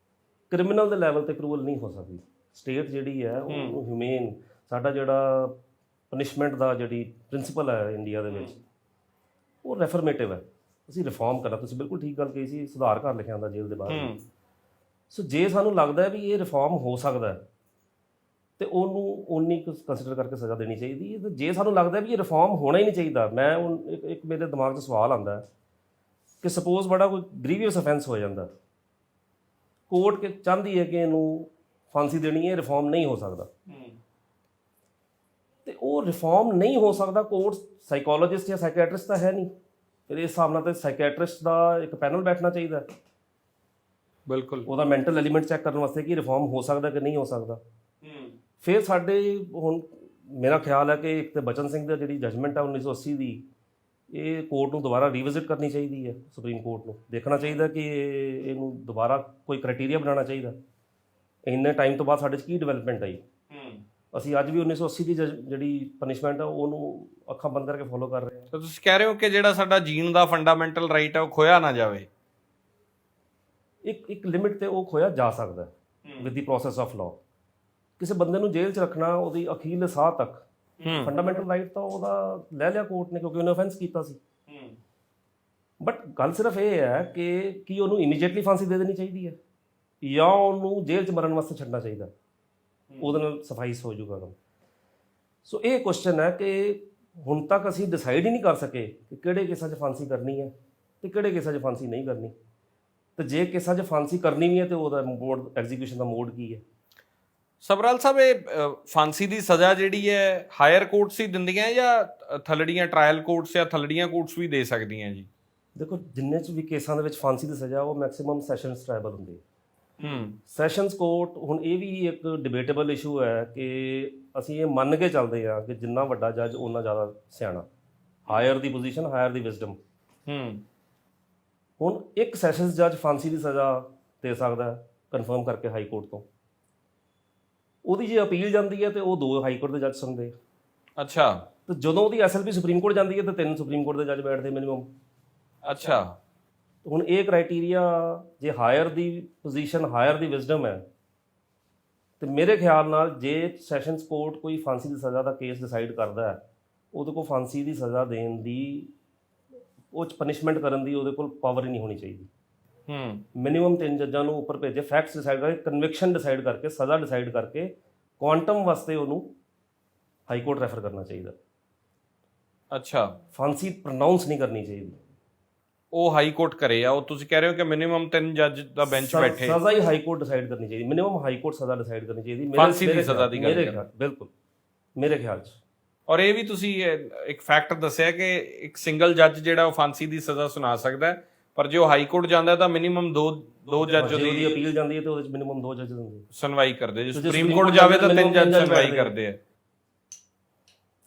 ਕ੍ਰਿਮੀਨਲ ਦੇ ਲੈਵਲ ਤੇ ਅਪਰੂਵਲ ਨਹੀਂ ਹੋ ਸਕਦੀ। ਸਟੇਟ ਜਿਹੜੀ ਹੈ ਉਹ ਹਿਊਮੇਨ, ਸਾਡਾ ਜਿਹੜਾ ਪਨਿਸ਼ਮੈਂਟ ਦਾ ਜਿਹੜੀ ਪ੍ਰਿੰਸੀਪਲ ਹੈ ਇੰਡੀਆ ਦੇ ਵਿੱਚ, ਉਹ ਰੈਫਰਮੇਟਿਵ ਹੈ, ਅਸੀਂ ਰਿਫਾਰਮ ਕਰਨਾ। ਤੁਸੀਂ ਬਿਲਕੁਲ ਠੀਕ ਗੱਲ ਕਹੀ ਸੀ, ਸੁਧਾਰ ਘਰ ਲਿਖਿਆ ਹੁੰਦਾ ਜੇਲ੍ਹ ਦੇ ਬਾਹਰ। ਸੋ ਜੇ ਸਾਨੂੰ ਲੱਗਦਾ ਹੈ ਵੀ ਇਹ ਰਿਫਾਰਮ ਹੋ ਸਕਦਾ ਹੈ ਤੇ ਉਹਨੂੰ ਉਨੀ ਕੰਸੀਡਰ ਕਰਕੇ ਸਜ਼ਾ ਦੇਣੀ ਚਾਹੀਦੀ ਹੈ। ਤੇ ਜੇ ਸਾਨੂੰ ਲੱਗਦਾ ਵੀ ਇਹ ਰਿਫਾਰਮ ਹੋਣਾ ਹੀ ਨਹੀਂ ਚਾਹੀਦਾ, ਮੈਂ ਹੁਣ ਇੱਕ ਮੇਰੇ ਦਿਮਾਗ 'ਚ ਸਵਾਲ ਆਉਂਦਾ ਹੈ ਕਿ ਸਪੋਜ਼ ਬੜਾ ਕੋਈ ਗ੍ਰੀਵੀਅਸ ਅਫੈਂਸ ਹੋ ਜਾਂਦਾ, ਕੋਰਟ ਚਾਹੁੰਦੀ ਹੈ ਕਿ ਇਹਨੂੰ ਫਾਂਸੀ ਦੇਣੀ ਹੈ, ਰਿਫਾਰਮ ਨਹੀਂ ਹੋ ਸਕਦਾ, ਤੇ ਉਹ ਰਿਫਾਰਮ ਨਹੀਂ ਹੋ ਸਕਦਾ। ਕੋਰਟ ਸਾਈਕੋਲੋਜਿਸਟ ਜਾਂ ਸਾਈਕੈਟਰਿਸਟ ਤਾਂ ਹੈ ਨਹੀਂ, ਫਿਰ ਇਸ ਹਿਸਾਬ ਨਾਲ ਤਾਂ ਸਾਈਕੈਟਰਿਸਟ ਦਾ ਇੱਕ ਪੈਨਲ ਬੈਠਣਾ ਚਾਹੀਦਾ, ਬਿਲਕੁਲ, ਉਹਦਾ ਮੈਂਟਲ ਐਲੀਮੈਂਟ ਚੈੱਕ ਕਰਨ ਵਾਸਤੇ ਕਿ ਰਿਫਾਰਮ ਹੋ ਸਕਦਾ ਕਿ ਨਹੀਂ ਹੋ ਸਕਦਾ। ਫਿਰ ਸਾਡੇ ਹੁਣ ਮੇਰਾ ਖਿਆਲ ਹੈ ਕਿ ਇੱਕ ਤਾਂ ਬਚਨ ਸਿੰਘ ਦਾ ਜਿਹੜੀ ਜਜਮੈਂਟ ਹੈ 1980 ਦੀ, ਇਹ ਕੋਰਟ ਨੂੰ ਦੁਬਾਰਾ ਰੀਵਿਜ਼ਿਟ ਕਰਨੀ ਚਾਹੀਦੀ ਹੈ। ਸੁਪਰੀਮ ਕੋਰਟ ਨੂੰ ਦੇਖਣਾ ਚਾਹੀਦਾ ਕਿ ਇਹਨੂੰ ਦੁਬਾਰਾ ਕੋਈ ਕ੍ਰਾਈਟੇਰੀਆ ਬਣਾਉਣਾ ਚਾਹੀਦਾ। ਇੰਨੇ ਟਾਈਮ ਤੋਂ ਬਾਅਦ ਸਾਡੇ 'ਚ ਕੀ ਡਿਵੈਲਪਮੈਂਟ ਆਈ, ਅਸੀਂ ਅੱਜ ਵੀ 1980 ਦੀ ਜਿਹੜੀ ਪਨਿਸ਼ਮੈਂਟ ਆ ਉਹਨੂੰ ਅੱਖਾਂ ਬੰਦ ਕਰਕੇ ਫੋਲੋ ਕਰ ਰਹੇ ਹਾਂ। ਤਾਂ ਤੁਸੀਂ ਕਹਿ ਰਹੇ ਹੋ ਕਿ ਜਿਹੜਾ ਸਾਡਾ ਜੀਣ ਦਾ ਫੰਡਾਮੈਂਟਲ ਰਾਈਟ ਹੈ ਉਹ ਖੋਇਆ ਨਾ ਜਾਵੇ। ਇੱਕ ਲਿਮਿਟ ਤੇ ਉਹ ਖੋਇਆ ਜਾ ਸਕਦਾ with the process of law. ਕਿਸੇ ਬੰਦੇ ਨੂੰ ਜੇਲ੍ਹ 'ਚ ਰੱਖਣਾ ਉਹਦੀ ਅਖੀਰਲੇ ਸਾਹ ਤੱਕ, ਫੰਡਾਮੈਂਟਲ ਰਾਈਟ ਤਾਂ ਉਹਦਾ ਲੈ ਲਿਆ ਕੋਰਟ ਨੇ ਕਿਉਂਕਿ ਉਹਨੇ ਅਫੈਂਸ ਕੀਤਾ ਸੀ। ਬਟ ਗੱਲ ਸਿਰਫ ਇਹ ਹੈ ਕਿ ਕੀ ਉਹਨੂੰ ਇਮੀਡੀਏਟਲੀ ਫਾਂਸੀ ਦੇ ਦੇਣੀ ਚਾਹੀਦੀ ਹੈ ਜਾਂ ਉਹਨੂੰ ਜੇਲ੍ਹ 'ਚ ਮਰਨ ਵਾਸਤੇ ਛੱਡਣਾ ਚਾਹੀਦਾ, ਉਹਦੇ ਨਾਲ ਸਫਾਈਸ ਹੋ ਜਾਊਗਾ ਕੰਮ। ਸੋ ਇਹ ਕੁਐਸਚਨ ਹੈ ਕਿ ਹੁਣ ਤੱਕ ਅਸੀਂ ਡਿਸਾਈਡ ਹੀ ਨਹੀਂ ਕਰ ਸਕੇ ਕਿ ਕਿਹੜੇ ਕੇਸਾਂ 'ਚ ਫਾਂਸੀ ਕਰਨੀ ਹੈ ਤੇ ਕਿਹੜੇ ਕੇਸਾਂ 'ਚ ਫਾਂਸੀ ਨਹੀਂ ਕਰਨੀ। ਤੇ ਜੇ ਕੇਸਾਂ 'ਚ ਫਾਂਸੀ ਕਰਨੀ ਵੀ ਹੈ ਤੇ ਉਹਦਾ ਮੋਡ, ਐਗਜ਼ੀਕਿਊਸ਼ਨ ਦਾ ਮੋਡ ਕੀ ਹੈ। ਸਬਰਾਲ ਸਾਹਿਬ, ਇਹ ਫਾਂਸੀ ਦੀ ਸਜ਼ਾ ਜਿਹੜੀ ਹੈ ਹਾਇਰ ਕੋਰਟਸ ਹੀ ਦਿੰਦੀਆਂ ਜਾਂ ਥੱਲੜੀਆਂ ਟ੍ਰਾਇਲ ਕੋਰਟਸ ਜਾਂ ਥੱਲੜੀਆਂ ਕੋਰਟਸ ਵੀ ਦੇ ਸਕਦੀਆਂ ਜੀ? ਦੇਖੋ, ਜਿੰਨੇ 'ਚ ਵੀ ਕੇਸਾਂ ਦੇ ਵਿੱਚ ਫਾਂਸੀ ਦੀ ਸਜ਼ਾ ਉਹ ਮੈਕਸਿਮਮ ਸੈਸ਼ਨਸ ਟ੍ਰਾਈਬਲ ਹੁੰਦੀ ਹੈ। ਸੈਸ਼ਨਸ ਕੋਰਟ, ਹੁਣ ਇਹ ਵੀ ਇੱਕ ਡਿਬੇਟੇਬਲ ਇਸ਼ੂ ਹੈ ਕਿ ਅਸੀਂ ਇਹ ਮੰਨ ਕੇ ਚੱਲਦੇ ਹਾਂ ਕਿ ਜਿੰਨਾ ਵੱਡਾ ਜੱਜ ਓਨਾ ਜ਼ਿਆਦਾ ਸਿਆਣਾ, ਹਾਇਰ ਦੀ ਪੋਜੀਸ਼ਨ ਹਾਇਰ ਦੀ ਵਿਜ਼ਡਮ। ਹੁਣ ਇੱਕ ਸੈਸ਼ਨਸ ਜੱਜ ਫਾਂਸੀ ਦੀ ਸਜ਼ਾ ਦੇ ਸਕਦਾ ਕਨਫਰਮ ਕਰਕੇ ਹਾਈ ਕੋਰਟ ਤੋਂ, ਉਹਦੀ ਜੇ ਅਪੀਲ ਜਾਂਦੀ ਹੈ ਤੇ ਉਹ 2 ਹਾਈ ਕੋਰਟ ਦੇ ਜੱਜ ਸੁਣਦੇ। ਅੱਛਾ। ਤੇ ਜਦੋਂ ਉਹਦੀ SLP ਸੁਪਰੀਮ ਕੋਰਟ ਜਾਂਦੀ ਹੈ ਤੇ 3 ਸੁਪਰੀਮ ਕੋਰਟ ਦੇ ਜੱਜ ਬੈਠਦੇ ਮਿਨੀਮਮ। ਅੱਛਾ। ਹੁਣ ਇਹ ਕ੍ਰਾਈਟੇਰੀਆ ਜੇ ਹਾਇਰ ਦੀ ਪੋਜੀਸ਼ਨ ਹਾਇਰ ਦੀ ਵਿਜ਼ਡਮ ਹੈ ਤੇ ਮੇਰੇ ਖਿਆਲ ਨਾਲ ਜੇ ਸੈਸ਼ਨਸ ਕੋਰਟ ਕੋਈ ਫਾਂਸੀ ਦੀ ਸਜ਼ਾ ਦਾ ਕੇਸ ਡਿਸਾਈਡ ਕਰਦਾ ਹੈ, ਉਹਦੇ ਕੋਲ ਫਾਂਸੀ ਦੀ ਸਜ਼ਾ ਦੇਣ ਦੀ, ਉਹ 'ਚ ਪਨਿਸ਼ਮੈਂਟ ਕਰਨ ਦੀ ਉਹਦੇ ਕੋਲ ਪਾਵਰ ਹੀ ਨਹੀਂ ਹੋਣੀ ਚਾਹੀਦੀ। ਮਿਨੀਮਮ 3 ਜੱਜਾਂ ਨੂੰ ਉੱਪਰ ਭੇਜੇ, ਫੈਕਟਸ ਡਿਸਾਈਡ ਕਰਕੇ, ਕਨਵਿਕਸ਼ਨ ਡਿਸਾਈਡ ਕਰਕੇ, ਸਜ਼ਾ ਡਿਸਾਈਡ ਕਰਕੇ, ਕੁਆਂਟਮ ਵਾਸਤੇ ਉਹਨੂੰ ਹਾਈ ਕੋਰਟ ਰੈਫਰ ਕਰਨਾ ਚਾਹੀਦਾ। ਅੱਛਾ। ਫਾਂਸੀ ਪ੍ਰੋਨਾਉਂਸ ਨਹੀਂ ਕਰਨੀ ਚਾਹੀਦੀ, ਉਹ ਹਾਈ ਕੋਰਟ ਕਰੇ ਆ। ਉਹ ਤੁਸੀਂ ਕਹਿ ਰਹੇ ਹੋ ਕਿ ਮਿਨੀਮਮ 3 ਜੱਜ ਦਾ ਬੈਂਚ ਬੈਠੇ, ਸਜ਼ਾ ਹੀ ਹਾਈ ਕੋਰਟ ਡਿਸਾਈਡ ਕਰਨੀ ਚਾਹੀਦੀ, ਮਿਨੀਮਮ ਹਾਈ ਕੋਰਟ ਸਜ਼ਾ ਡਿਸਾਈਡ ਕਰਨੀ ਚਾਹੀਦੀ ਫਾਂਸੀ ਦੀ ਸਜ਼ਾ ਦੀ ਗੱਲ ਮੇਰੇ ਖਿਆਲ, ਬਿਲਕੁਲ ਮੇਰੇ ਖਿਆਲ 'ਚ। ਔਰ ਇਹ ਵੀ ਤੁਸੀਂ ਇੱਕ ਫੈਕਟ ਦੱਸਿਆ ਕਿ ਇੱਕ ਸਿੰਗਲ ਜੱਜ ਜਿਹੜਾ ਉਹ ਫਾਂਸੀ ਦੀ ਸਜ਼ਾ ਸੁਣਾ ਸਕਦਾ ਹੈ, ਪਰ ਜੇ ਉਹ ਹਾਈ ਕੋਰਟ ਜਾਂਦਾ ਤਾਂ ਮਿਨੀਮਮ 2 ਜੱਜ ਉਹਦੀ ਅਪੀਲ ਜਾਂਦੀ ਹੈ ਤੇ ਉਹਦੇ 'ਚ ਮਿਨੀਮਮ 2 ਜੱਜ ਹੁੰਦੇ ਸੁਣਵਾਈ ਕਰਦੇ। ਜੇ ਸੁਪਰੀਮ ਕੋਰਟ ਜਾਵੇ ਤਾਂ 3 ਜੱਜ ਸੁਣਵਾਈ ਕਰਦੇ ਆ।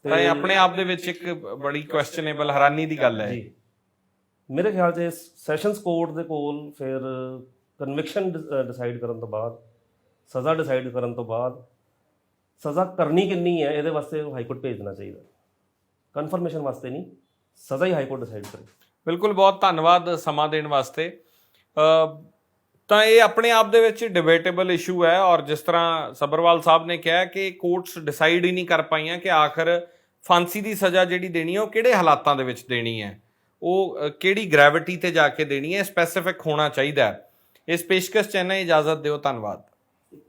ਤਾਂ ਇਹ ਆਪਣੇ ਆਪ ਦੇ ਵਿੱਚ ਇੱਕ ਬੜੀ ਕੁਐਸਚਨੇਬਲ, ਹੈਰਾਨੀ ਦੀ ਗੱਲ ਹੈ। ਮੇਰੇ ਖਿਆਲ 'ਚ ਸੈਸ਼ਨਸ ਕੋਰਟ ਦੇ ਕੋਲ ਫਿਰ ਕਨਵਿਕਸ਼ਨ ਡਿਸਾਈਡ ਕਰਨ ਤੋਂ ਬਾਅਦ, ਸਜ਼ਾ ਡਿਸਾਈਡ ਕਰਨ ਤੋਂ ਬਾਅਦ, ਸਜ਼ਾ ਕਰਨੀ ਕਿੰਨੀ ਹੈ ਇਹਦੇ ਵਾਸਤੇ ਹਾਈ ਕੋਰਟ ਭੇਜ ਦੇਣਾ ਚਾਹੀਦਾ, ਕਨਫਰਮੇਸ਼ਨ ਵਾਸਤੇ ਨਹੀਂ, ਸਜ਼ਾ ਹੀ ਹਾਈ ਕੋਰਟ ਡਿਸਾਈਡ ਕਰੇ। ਬਿਲਕੁਲ, ਬਹੁਤ ਧੰਨਵਾਦ ਸਮਾਂ ਦੇਣ ਵਾਸਤੇ। ਤਾਂ ਇਹ ਆਪਣੇ ਆਪ ਦੇ ਵਿੱਚ ਡਿਬੇਟੇਬਲ ਇਸ਼ੂ ਹੈ, ਔਰ ਜਿਸ ਤਰ੍ਹਾਂ ਸਬਰਵਾਲ ਸਾਹਿਬ ਨੇ ਕਿਹਾ ਕਿ ਕੋਰਟਸ ਡਿਸਾਈਡ ਹੀ ਨਹੀਂ ਕਰ ਪਾਈਆਂ ਕਿ ਆਖਰ ਫਾਂਸੀ ਦੀ ਸਜ਼ਾ ਜਿਹੜੀ ਦੇਣੀ ਹੈ ਉਹ ਕਿਹੜੇ ਹਾਲਾਤਾਂ ਦੇ ਵਿੱਚ ਦੇਣੀ ਹੈ, ਉਹ ਕਿਹੜੀ ਗ੍ਰੈਵਿਟੀ ਤੇ ਜਾ ਕੇ ਦੇਣੀ ਹੈ, ਸਪੈਸੀਫਿਕ ਹੋਣਾ ਚਾਹੀਦਾ ਹੈ। ਇਸ ਪੇਸ਼ਕਸ਼ 'ਚ ਇੰਨਾ ਇਜਾਜ਼ਤ ਦਿਓ। ਧੰਨਵਾਦ।